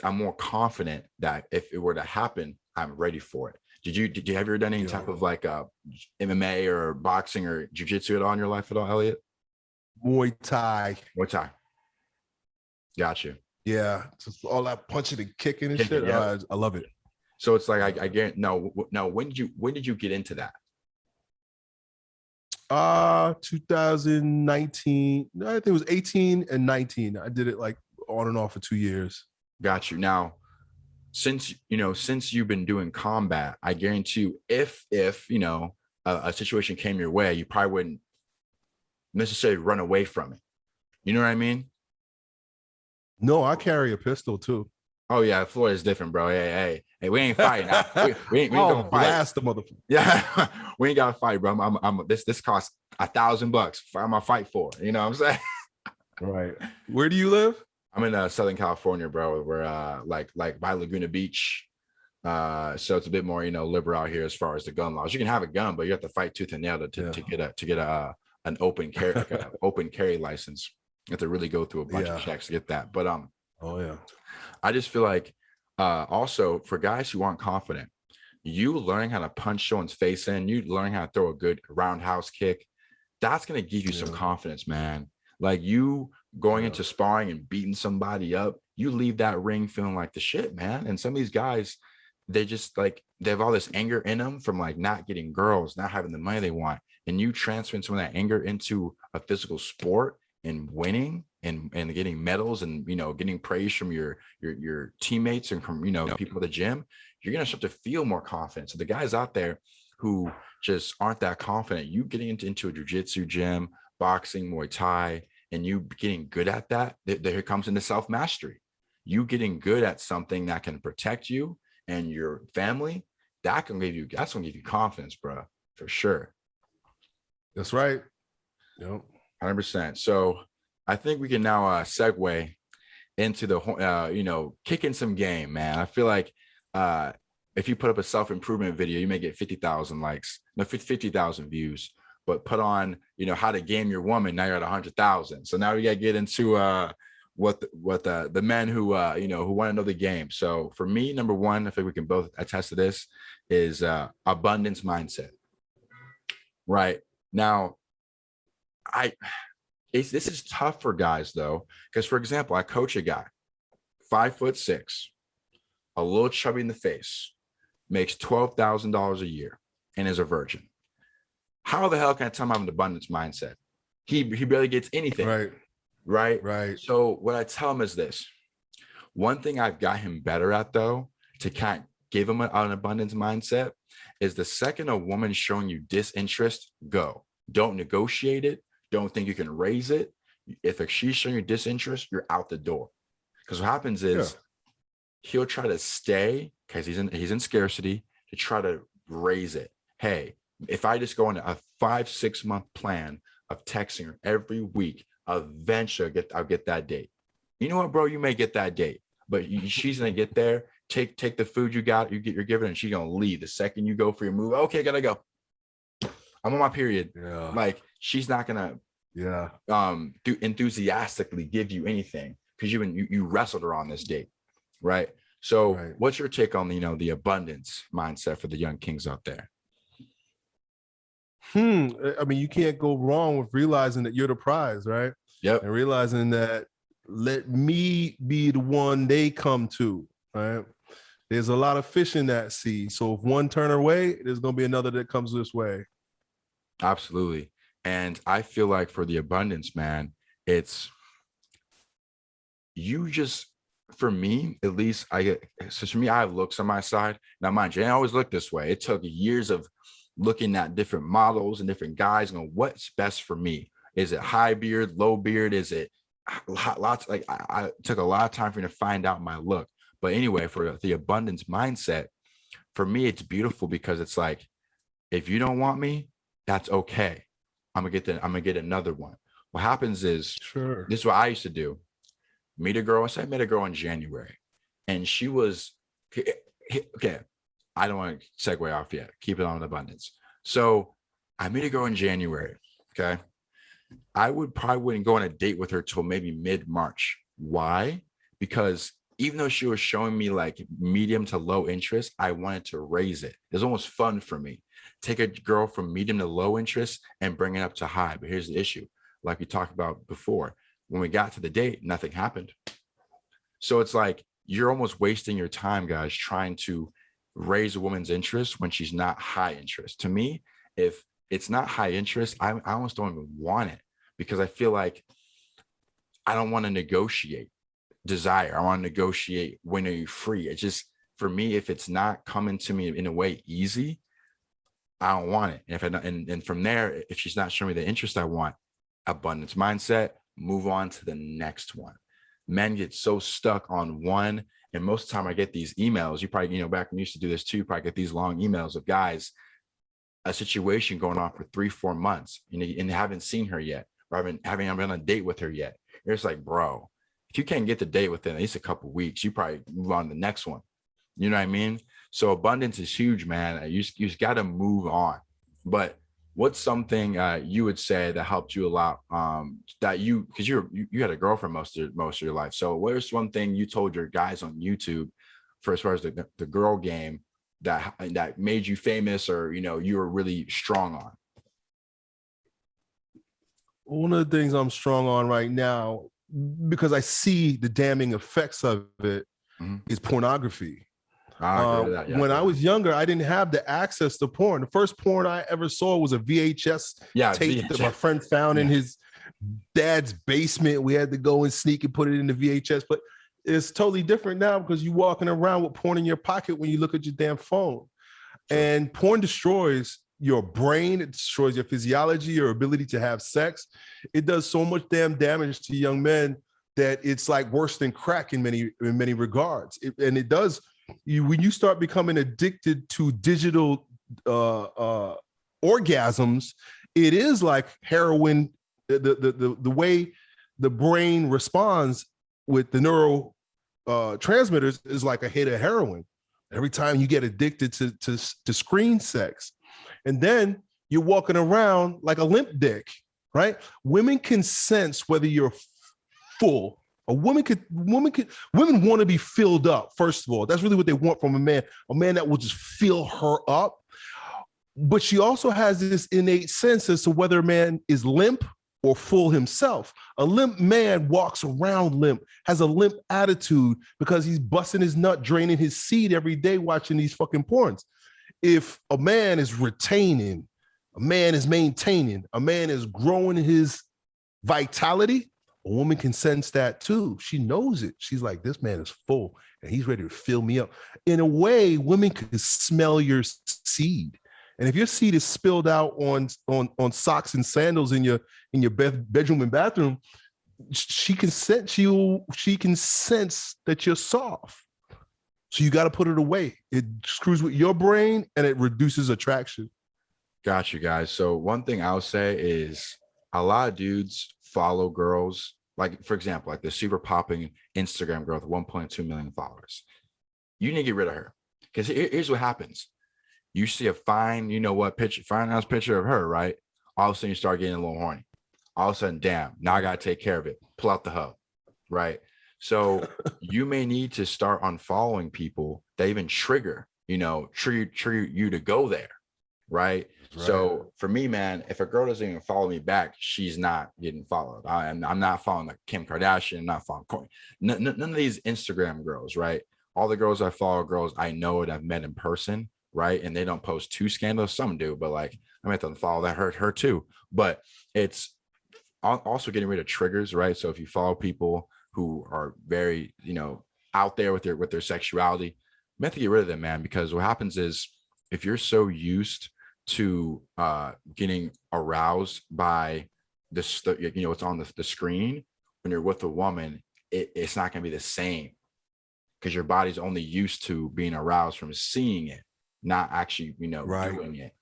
I'm more confident that if it were to happen, I'm ready for it. Did you have you ever done any type of like MMA or boxing or jiu-jitsu at all in your life at all, Elliot? Muay Thai. Muay Thai. Got you. Yeah, just all that punching and kicking and shit. Yeah. I love it. So it's like I get no. When did you get into that? 2019. I think it was 18 and 19. I did it like on and off for 2 years. Got you. Now, since you've been doing combat, I guarantee you, if a situation came your way, you probably wouldn't necessarily run away from it. You know what I mean? No, I carry a pistol too. Oh yeah, Florida is different, bro. Hey, we ain't fighting. We ain't gonna fight. Blast the motherfucker. Yeah, we ain't gotta fight, bro. This costs $1,000 for my fight for. You know what I'm saying? Right. Where do you live? I'm in Southern California, bro. We're like by Laguna Beach. So it's a bit more, liberal out here as far as the gun laws. You can have a gun, but you have to fight tooth and nail to get an open carry license. You have to really go through a bunch of checks to get that. But oh yeah, I just feel like also for guys who aren't confident, you learning how to punch someone's face in, you learning how to throw a good roundhouse kick, that's gonna give you some confidence, man. Like you going into sparring and beating somebody up, you leave that ring feeling like the shit, man. And some of these guys, they just like they have all this anger in them from like not getting girls, not having the money they want, and you transferring some of that anger into a physical sport and winning and getting medals and getting praise from your teammates and from people at the gym, you're gonna start to feel more confident. So the guys out there who just aren't that confident, you getting into a jiu-jitsu gym, boxing, Muay Thai, and you getting good at that, there comes into self-mastery. You getting good at something that can protect you and your family, that's gonna give you confidence, bro, for sure. That's right. Yep. 100%. So I think we can now segue into the kicking some game, man. I feel like if you put up a self-improvement video, you may get 50,000 likes, 50,000 views, but put on how to game your woman, now you're at 100,000. So now we got to get into what the men who who want to know the game. So for me, number one, I think we can both attest to this, is abundance mindset. Right now, this is tough for guys though, because for example, I coach a guy, 5'6", a little chubby in the face, makes $12,000 a year, and is a virgin. How the hell can I tell him I have an abundance mindset? He barely gets anything. Right. So what I tell him is this. One thing I've got him better at though, to kind of give him an abundance mindset, is the second a woman's showing you disinterest, go. Don't negotiate it. Don't think you can raise it. If she's showing you disinterest, you're out the door. Because what happens is he'll try to stay because he's in scarcity to try to raise it. Hey, if I just go on a 5-6 month plan of texting her every week, eventually I'll get that date. You know what, bro? You may get that date, but she's gonna get there. Take the food you're giving, and she's gonna leave the second you go for your move. Okay, gotta go. I'm on my period. Yeah. Like she's not gonna do enthusiastically give you anything because you wrestled her on this date, right? So what's your take on the abundance mindset for the young kings out there? I mean, you can't go wrong with realizing that you're the prize, right? Yep. And realizing that let me be the one they come to, right? There's a lot of fish in that sea. So if one turn away, there's going to be another that comes this way. Absolutely. And I feel like for the abundance, man, it's you just, for me, at least I have looks on my side. Now, mind you, I always look this way. It took years of looking at different models and different guys and what's best for me. Is it high beard, low beard? Is it lots? Like I took a lot of time for me to find out my look. But anyway, for the abundance mindset, for me, it's beautiful because it's like, if you don't want me, that's okay. I'm gonna get another one. What happens is, Sure. this is what I used to do. Meet a girl. I said I met a girl in January, and she was okay. I don't want to segue off yet. Keep it on abundance. So I meet a girl in January. Okay. I would probably wouldn't go on a date with her till maybe mid-March. Why? Because even though she was showing me like medium to low interest, I wanted to raise it. It's almost fun for me. Take a girl from medium to low interest and bring it up to high. But here's the issue. Like we talked about before, when we got to the date, nothing happened. So it's like you're almost wasting your time, guys, trying to raise a woman's interest when she's not high interest. To me, if it's not high interest, I almost don't even want it, because I feel like I don't want to negotiate desire. I want to negotiate when are you free. It's just, for me, if it's not coming to me in a way easy, I don't want it. And if and from there, if she's not showing me the interest I want, abundance mindset, move on to the next one. Men get so stuck on one. And most of the time I get these emails, you probably, back when you used to do this too, you probably get these long emails of guys, a situation going on for 3-4 months, and haven't seen her yet, or haven't been on a date with her yet. It's like, bro, if you can't get the date within at least a couple of weeks, you probably move on to the next one. You know what I mean? So abundance is huge, man. You just got to move on. But what's something you would say that helped you a lot? That because you had a girlfriend most of your life. So where's one thing you told your guys on YouTube for as far as the girl game that made you famous, or you were really strong on? One of the things I'm strong on right now, because I see the damning effects of it, is pornography. When I was younger, I didn't have the access to porn. The first porn I ever saw was a VHS tape that my friend found in his dad's basement. We had to go and sneak and put it in the VHS. But it's totally different now, because you're walking around with porn in your pocket when you look at your damn phone. Sure. And porn destroys your brain. It destroys your physiology, your ability to have sex. It does so much damn damage to young men that it's like worse than crack in many regards. And it does. When you start becoming addicted to digital orgasms, it is like heroin. The way the brain responds with the neural transmitters is like a hit of heroin. Every time you get addicted to screen sex, and then you're walking around like a limp dick, right? Women can sense whether you're full. Women want to be filled up. First of all, that's really what they want from a man that will just fill her up. But she also has this innate sense as to whether a man is limp or full himself. A limp man walks around limp, has a limp attitude because he's busting his nut, draining his seed every day watching these fucking porns. If a man is retaining, a man is maintaining, a man is growing his vitality, a woman can sense that too. She knows it. She's like, this man is full and he's ready to fill me up. In a way, women can smell your seed. And if your seed is spilled out on socks and sandals in your bedroom and bathroom, she can sense that you're soft. So you got to put it away. It screws with your brain and it reduces attraction. Got you, guys. So one thing I'll say is a lot of dudes follow girls, like, for example, like the super popping Instagram girl with 1.2 million followers. You need to get rid of her, because here's what happens. You see a fine ass picture of her, right? All of a sudden you start getting a little horny. All of a sudden, damn, now I got to take care of it. Pull out the hub, right? So you may need to start unfollowing people that even trigger you to go there, right? So for me, man, if a girl doesn't even follow me back, she's not getting followed. I'm not following like Kim Kardashian, I'm not following Kourtney. None of these Instagram girls, right? All the girls I follow, girls I know and I've met in person, right? And they don't post too scandalous. Some do, but like I might have to follow that hurt her too. But it's also getting rid of triggers, right? So if you follow people who are very, out there with their sexuality, you have to get rid of them, man, because what happens is if you're so used to getting aroused by this, it's on the screen, when you're with a woman, it's not going to be the same, because your body's only used to being aroused from seeing it. not actually, Right. doing it,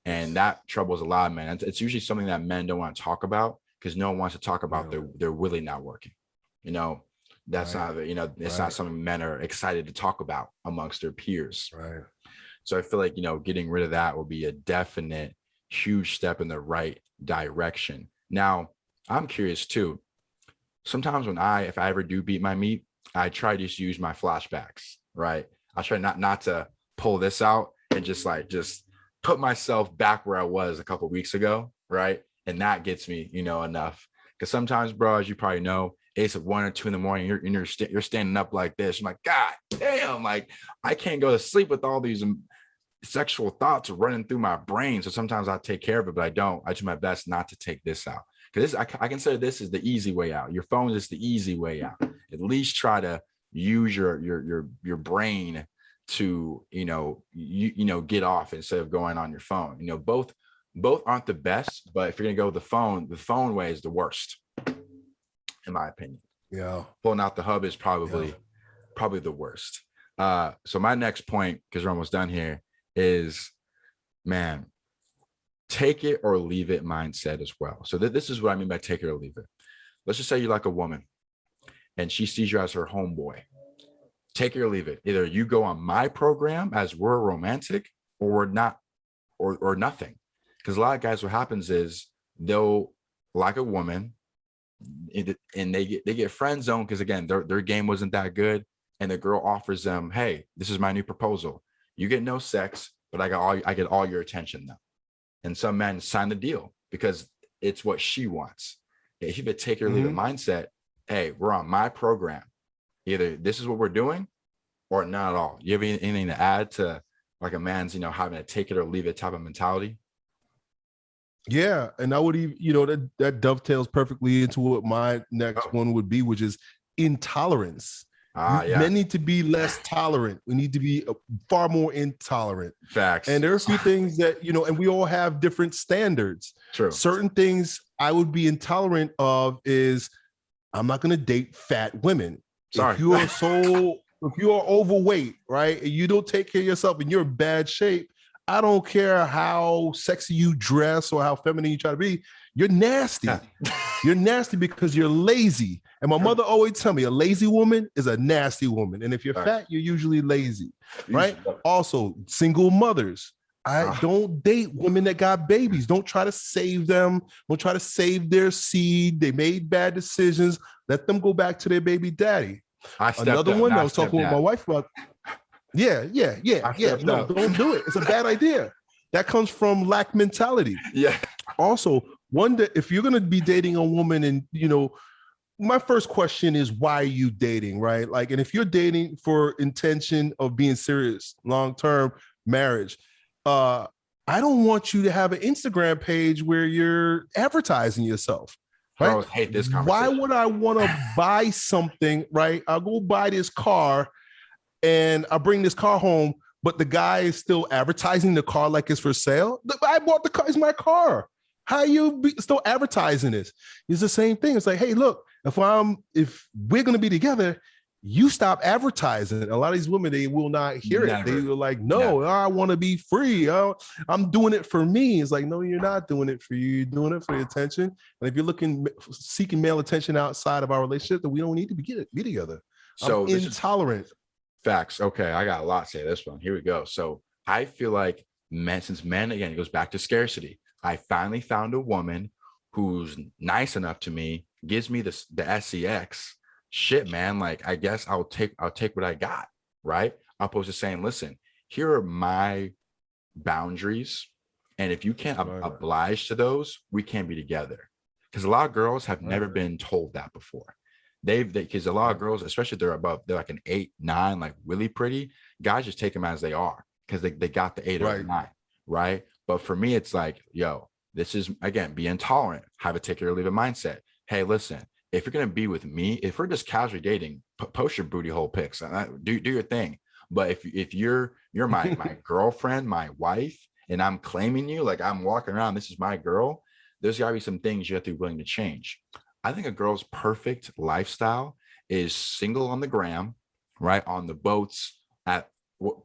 and that troubles a lot of men. It's usually something that men don't want to talk about because no one wants to talk about they're really not working. That's Right. not, it's Right. not something men are excited to talk about amongst their peers. Right. So I feel like, getting rid of that will be a definite huge step in the right direction. Now, I'm curious too. Sometimes if I ever do beat my meat, I try to just use my flashbacks, right? I try not to pull this out and just put myself back where I was a couple of weeks ago, right? And that gets me, enough. Because sometimes, bro, as you probably know, it's 1 or 2 in the morning, you're standing up like this. I'm like, God damn, like I can't go to sleep with all these sexual thoughts running through my brain. So sometimes I take care of it, but I don't. I do my best not to take this out. Because I consider this is the easy way out. Your phone is the easy way out. At least try to use your brain to get off instead of going on your phone. Both aren't the best, but if you're gonna go with the phone way is the worst, in my opinion. Yeah. Pulling out the hub is probably the worst. So my next point, because we're almost done here, is, man, take it or leave it mindset as well. So this is what I mean by take it or leave it. Let's just say you like a woman and she sees you as her homeboy. Take it or leave it. Either you go on my program as we're romantic or not, or nothing. Because a lot of guys, what happens is they'll like a woman and they get friend zoned because, again, their game wasn't that good. And the girl offers them, hey, this is my new proposal. You get no sex, but I get all your attention though. And some men sign the deal because it's what she wants. If you have a take it or leave it mindset, hey, we're on my program. Either this is what we're doing or not at all. You have anything to add to like a man's, having a take it or leave it type of mentality? Yeah. And I would even, that dovetails perfectly into what my next one would be, which is intolerance. Men need to be less tolerant. We need to be far more intolerant. Facts. And there are a few things that, and we all have different standards. True. Certain things I would be intolerant of is I'm not going to date fat women. Sorry. If you are overweight, right, and you don't take care of yourself and you're in bad shape, I don't care how sexy you dress or how feminine you try to be. You're nasty. You're nasty because you're lazy. And my mother always tell me a lazy woman is a nasty woman. And if you're fat, you're usually lazy, right? Also, single mothers. I don't date women that got babies. Don't try to save them. Don't try to save their seed. They made bad decisions. Let them go back to their baby daddy. Another one I was talking with my wife about. Yeah. No, don't do it. It's a bad idea. That comes from lack mentality. Yeah. Also, wonder if you're going to be dating a woman and, my first question is, why are you dating, right? Like, and if you're dating for intention of being serious, long-term marriage, I don't want you to have an Instagram page where you're advertising yourself. Right? Bros hate this conversation. Why would I want to buy something, right? I'll go buy this car and I'll bring this car home, but the guy is still advertising the car like it's for sale. I bought the car, it's my car. How are you still advertising this? It's the same thing. It's like, hey, look, if we're going to be together, you stop advertising. A lot of these women, they will not hear it. They were like, no, I want to be free. I'm doing it for me. It's like, no, you're not doing it for you. You're doing it for the attention. And if you're seeking male attention outside of our relationship, then we don't need to be together. So I'm intolerant. Facts. Okay, I got a lot to say this one. Here we go. So I feel like since men, again, it goes back to scarcity. I finally found a woman who's nice enough to me, gives me the SCX. Shit, man. Like, I guess I'll take what I got, right? Opposed to saying, listen, here are my boundaries, and if you can't oblige to those, we can't be together. Because a lot of girls have never been told that before. Because a lot of girls, especially if they're like an 8, 9, like really pretty, guys just take them as they are because they got the 8 or 9, right? But for me, it's like, yo, this is, again, be intolerant, have a take it or leave it mindset. Hey, listen, if you're going to be with me, if we're just casually dating, post your booty hole pics, do your thing. But if you're my girlfriend, my wife, and I'm claiming you, like I'm walking around, this is my girl, there's got to be some things you have to be willing to change. I think a girl's perfect lifestyle is single on the gram, right? On the boats, at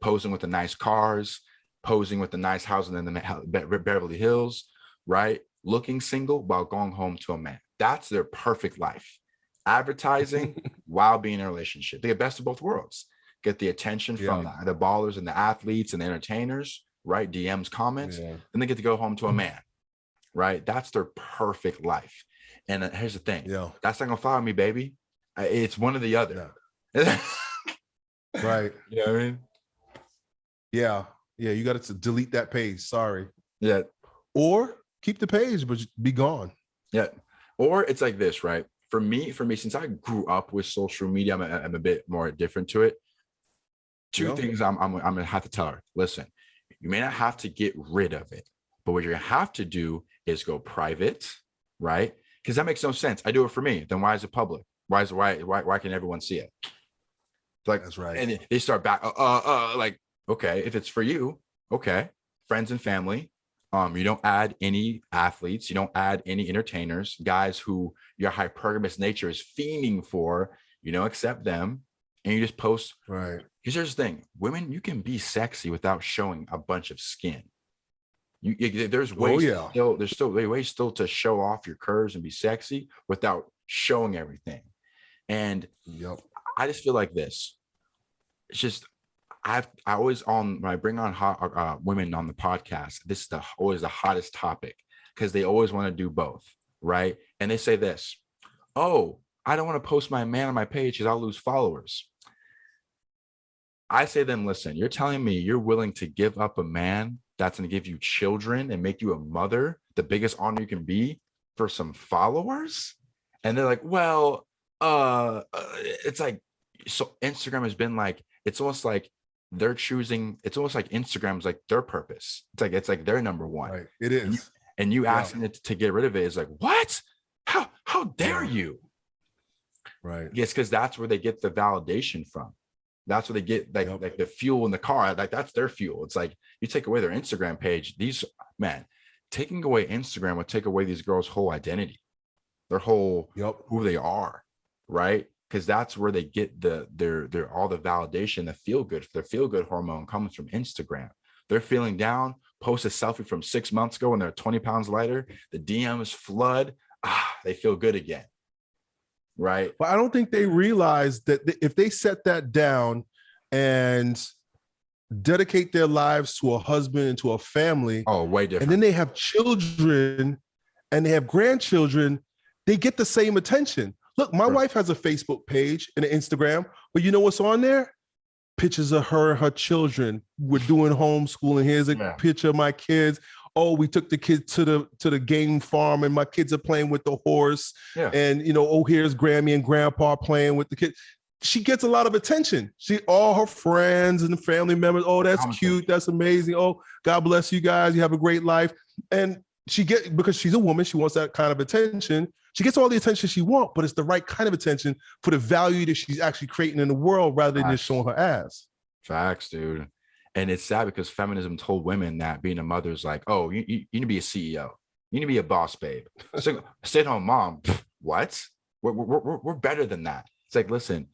posing with the nice cars, posing with the nice housing in the Beverly Hills, right? Looking single while going home to a man. That's their perfect life. Advertising while being in a relationship. They get best of both worlds. Get the attention from the ballers and the athletes and the entertainers, right? DMs, comments, and they get to go home to a man, right? That's their perfect life. And here's the thing. That's not gonna follow me, baby. It's one or the other. Right. You know what I mean? Yeah. You got to delete that page. Sorry. Yeah. Or keep the page, but be gone. Yeah. Or it's like this, right? For me, since I grew up with social media, I'm a bit more different to it. Two things I'm gonna have to tell her. Listen, you may not have to get rid of it, but what you're gonna have to do is go private, right? Because that makes no sense. I do it for me. Then why is it public? Why can everyone see it? Like, that's right. And they start back, like, okay, if it's for you, okay, friends and family. You don't add any athletes, you don't add any entertainers, guys who your hypergamous nature is fiending for, accept them, and you just post. Right. Because here's the thing, women, you can be sexy without showing a bunch of skin. There's ways still to show off your curves and be sexy without showing everything. And I just feel like this. It's just I always when I bring on hot women on the podcast, this is always the hottest topic because they always want to do both, right? And they say this, oh, I don't want to post my man on my page because I'll lose followers. I say to them, listen, you're telling me you're willing to give up a man that's going to give you children and make you a mother, the biggest honor you can be, for some followers? And they're like, well, it's like, so Instagram has been like, it's almost like they're choosing, it's almost like Instagram's like their purpose. It's like their number one. Right. It is. And you asking it to get rid of it is like, what? How dare you? Right. Yes, because that's where they get the validation from. That's where they get like the fuel in the car. Like that's their fuel. It's like you take away their Instagram page. Taking away Instagram would take away these girls' whole identity, their whole who they are, right? Because that's where they get their all the validation, the feel good hormone comes from Instagram. They're feeling down, post a selfie from 6 months ago when they're 20 pounds lighter, the DMs flood, they feel good again. Right. But I don't think they realize that if they set that down and dedicate their lives to a husband and to a family, way different. And then they have children and they have grandchildren, they get the same attention. Look, my wife has a Facebook page and an Instagram, but you know what's on there? Pictures of her and her children. We're doing homeschooling. Here's a picture of my kids. Oh, we took the kids to the game farm and my kids are playing with the horse. Yeah. And, here's Grammy and Grandpa playing with the kids. She gets a lot of attention. All her friends and family members, oh, that's cute. That's amazing. Oh, God bless you guys. You have a great life. And because she's a woman, she wants that kind of attention. She gets all the attention she wants, but it's the right kind of attention for the value that she's actually creating in the world rather than just showing her ass. Facts, dude. And it's sad because feminism told women that being a mother is like, oh, you need to be a CEO. You need to be a boss babe. Stay-at-home mom. What? We're better than that. It's like, listen,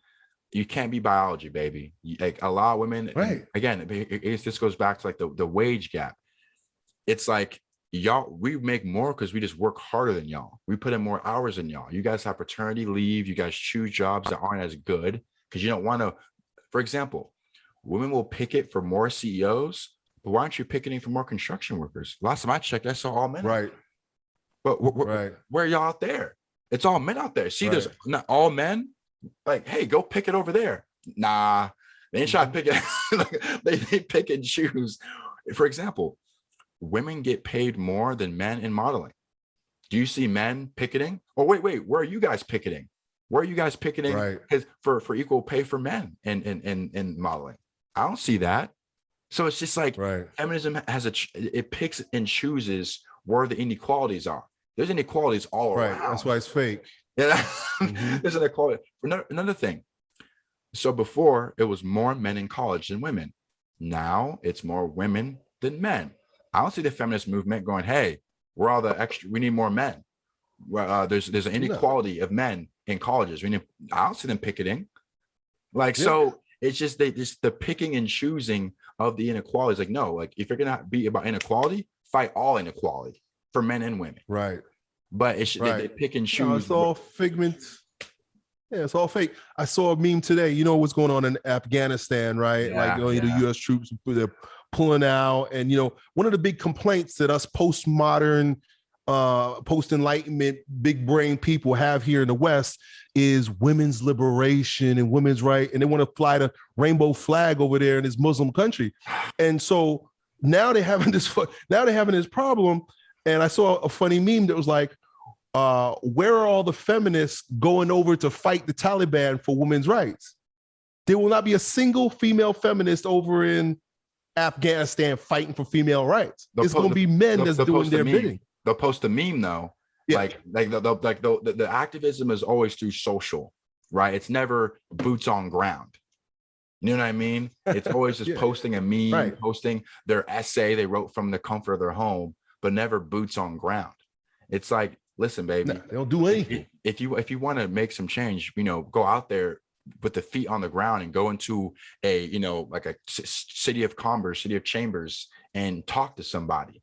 you can't be biology, baby. Like a lot of women, right? Again, this goes back to like the wage gap. It's like, we make more because we just work harder than y'all. We put in more hours than y'all. You guys have paternity leave. You guys choose jobs that aren't as good because you don't want to. For example, women will picket for more CEOs, but why aren't you picketing for more construction workers? Last time I checked, I saw all men. Right. But where are y'all out there? It's all men out there. See, there's not all men. Like, hey, go pick it over there. Nah, they ain't trying to pick it. They pick and choose. For example, women get paid more than men in modeling. Do you see men picketing? Oh, wait, where are you guys picketing? Where are you guys picketing for equal pay for men in modeling? I don't see that. So it's just like feminism it picks and chooses where the inequalities are. There's inequalities all around. That's why it's fake. Yeah, there's inequality. Another thing. So before it was more men in college than women. Now it's more women than men. I don't see the feminist movement going, hey, we're all the extra. We need more men. There's an inequality of men in colleges. I don't see them picketing. So It's just the picking and choosing of the inequality. Is like, no, like if you're gonna be about inequality, fight all inequality for men and women. Right. But it's they pick and choose. No, it's all figments. Yeah, it's all fake. I saw a meme today. You know what's going on in Afghanistan, right? Yeah, The U.S. troops, they're pulling out. And, one of the big complaints that us postmodern, post-enlightenment, big brain people have here in the West is women's liberation and women's right. And they want to fly the rainbow flag over there in this Muslim country. And so now they're having this problem. And I saw a funny meme that was like, where are all the feminists going over to fight the Taliban for women's rights? There will not be a single female feminist over in Afghanistan fighting for female rights. It's going to be men that's doing their bidding. They'll post a meme though. Yeah. The activism is always through social, right? It's never boots on ground. You know what I mean? It's always just posting a meme, posting their essay they wrote from the comfort of their home, but never boots on ground. It's like, listen, baby, they don't do anything. If you want to make some change, go out there with the feet on the ground and go into a, like a city of commerce, city of chambers, and talk to somebody.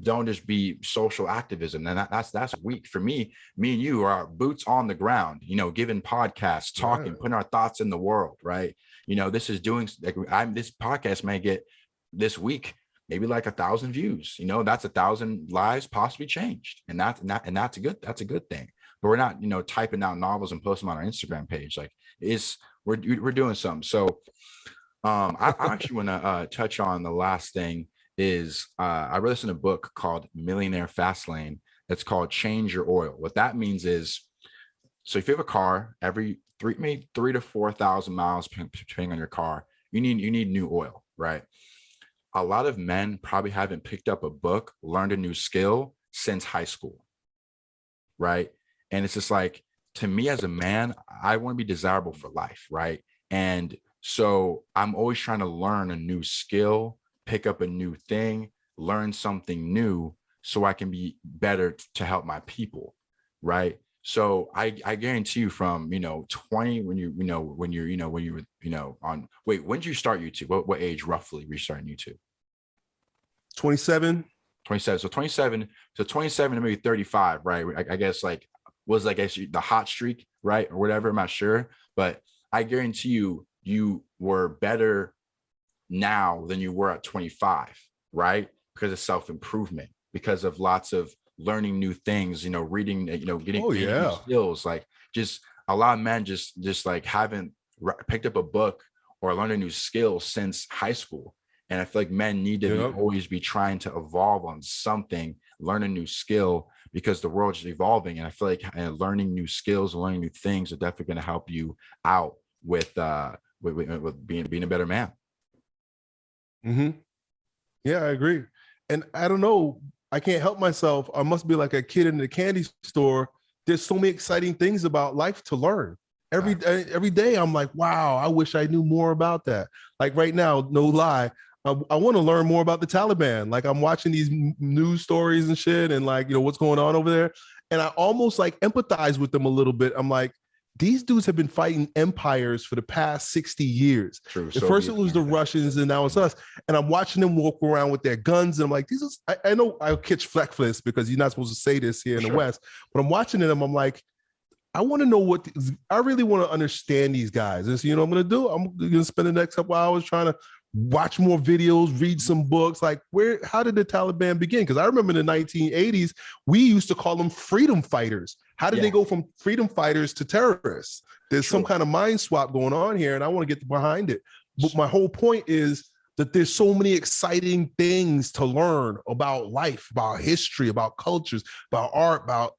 Don't just be social activism. And that's weak. For me and you are boots on the ground, giving podcasts, talking, putting our thoughts in the world, right? This is doing this podcast may get this week maybe like 1,000 views. That's 1,000 lives possibly changed, and that's a good thing. But we're not typing out novels and posting them on our Instagram page. Like we're doing something. So I actually want to touch on the last thing is I read this in a book called Millionaire Fastlane. It's called Change Your Oil. What that means is, so if you have a car, every 3 to 4,000 miles, depending on your car, you need new oil, right? A lot of men probably haven't picked up a book, learned a new skill since high school, right? And it's just like, to me as a man, I want to be desirable for life, right? And so I'm always trying to learn a new skill, pick up a new thing, learn something new so I can be better to help my people, right? So I guarantee you from 20 when you on when did you start YouTube? What age roughly were you starting YouTube? 27. So 27 to maybe 35, right? I guess was the hot streak, right? Or whatever, I'm not sure. But I guarantee you were better now than you were at 25, right? Because of self-improvement, because of lots of learning new things, reading, getting new skills. Like, just a lot of men just like haven't picked up a book or learned a new skill since high school. And I feel like men need to always be trying to evolve on something, learn a new skill, because the world is evolving. And I feel like learning new skills, learning new things are definitely going to help you out with being a better man. Mm-hmm. Yeah, I agree. And I don't know, I can't help myself. I must be like a kid in the candy store. There's so many exciting things about life to learn. Every day I'm like, wow, I wish I knew more about that. Like right now, no lie, I want to learn more about the Taliban. Like, I'm watching these news stories and shit, and what's going on over there. And I almost empathize with them a little bit. I'm like, these dudes have been fighting empires for the past 60 years. True. At first it was the Russians, and now it's us. And I'm watching them walk around with their guns. And I'm like, I know I'll catch flack for this because you're not supposed to say this here in the West. But I'm watching them. I'm like, I want to know I really want to understand these guys. And so, what I'm going to do? I'm going to spend the next couple hours trying to watch more videos, read some books. Like, how did the Taliban begin? Because I remember in the 1980s, we used to call them freedom fighters. How did they go from freedom fighters to terrorists? There's some kind of mind swap going on here, and I want to get behind it. But my whole point is that there's so many exciting things to learn about life, about history, about cultures, about art, about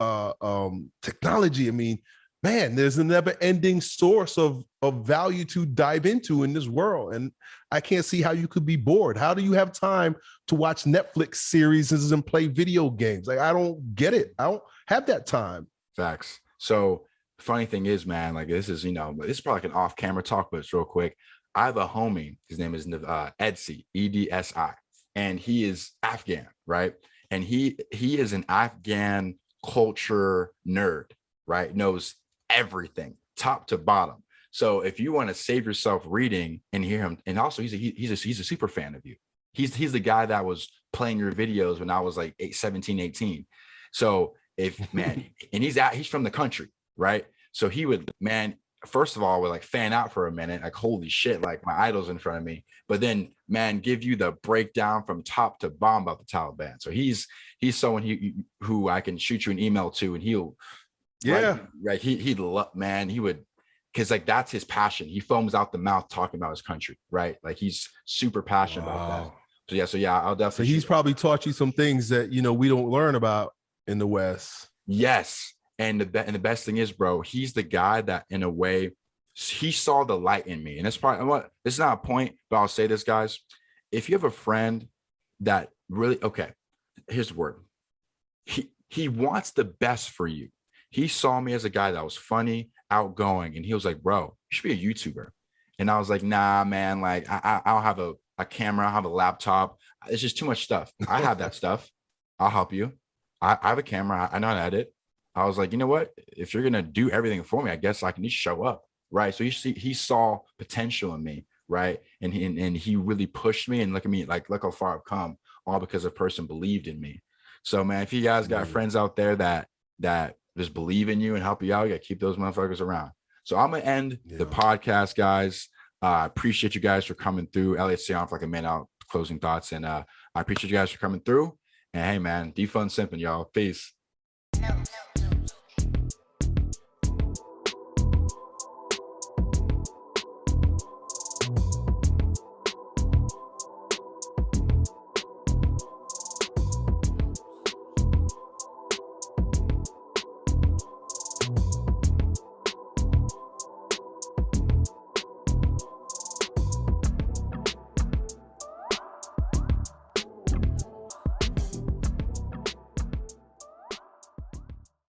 technology. I mean, man, there's a never-ending source of value to dive into in this world. And I can't see how you could be bored. How do you have time to watch Netflix series and play video games? Like, I don't get it. I don't have that time. Facts. So funny thing is, man, like, this is probably like an off-camera talk, but it's real quick. I have a homie. His name is Edsi, Edsi, and he is Afghan, right? And he is an Afghan culture nerd, right? Knows everything, top to bottom. So if you want to save yourself reading and hear him, and also he's a super fan of you. He's the guy that was playing your videos when I was like 17, 18. So if man, and he's from the country, right? So he would, man, first of all, would like fan out for a minute, like holy shit, like my idol's in front of me. But then, man, give you the breakdown from top to bottom about the Taliban. So he's someone who I can shoot you an email to, and he'll, right. He'd love, man, he would, because like that's his passion. He foams out the mouth talking about his country, right? Like he's super passionate about that. So yeah, I'll definitely. So he's probably taught you some things that we don't learn about in the West. Yes. And the best thing is, bro, he's the guy that in a way he saw the light in me. And it's probably what, it's not a point, but I'll say this, guys. If you have a friend that really, okay, here's the word. He wants the best for you. He saw me as a guy that was funny, outgoing, and he was like, bro, you should be a YouTuber. And I was like, nah, man, like I don't have a camera, I have a laptop. It's just too much stuff. I have that stuff. I'll help you. I have a camera. I know how to edit. I was like, you know what? If you're gonna do everything for me, I guess I can just show up, right? So he saw potential in me, right? And he really pushed me. And look at me, like look how far I've come, all because a person believed in me. So man, if you guys got friends out there that just believe in you and help you out, you gotta keep those motherfuckers around. So I'm gonna end the podcast, guys. I appreciate you guys for coming through. Elliot, stay on for like a minute out, closing thoughts, and I appreciate you guys for coming through. And hey, man, defund simping, y'all. Peace. No.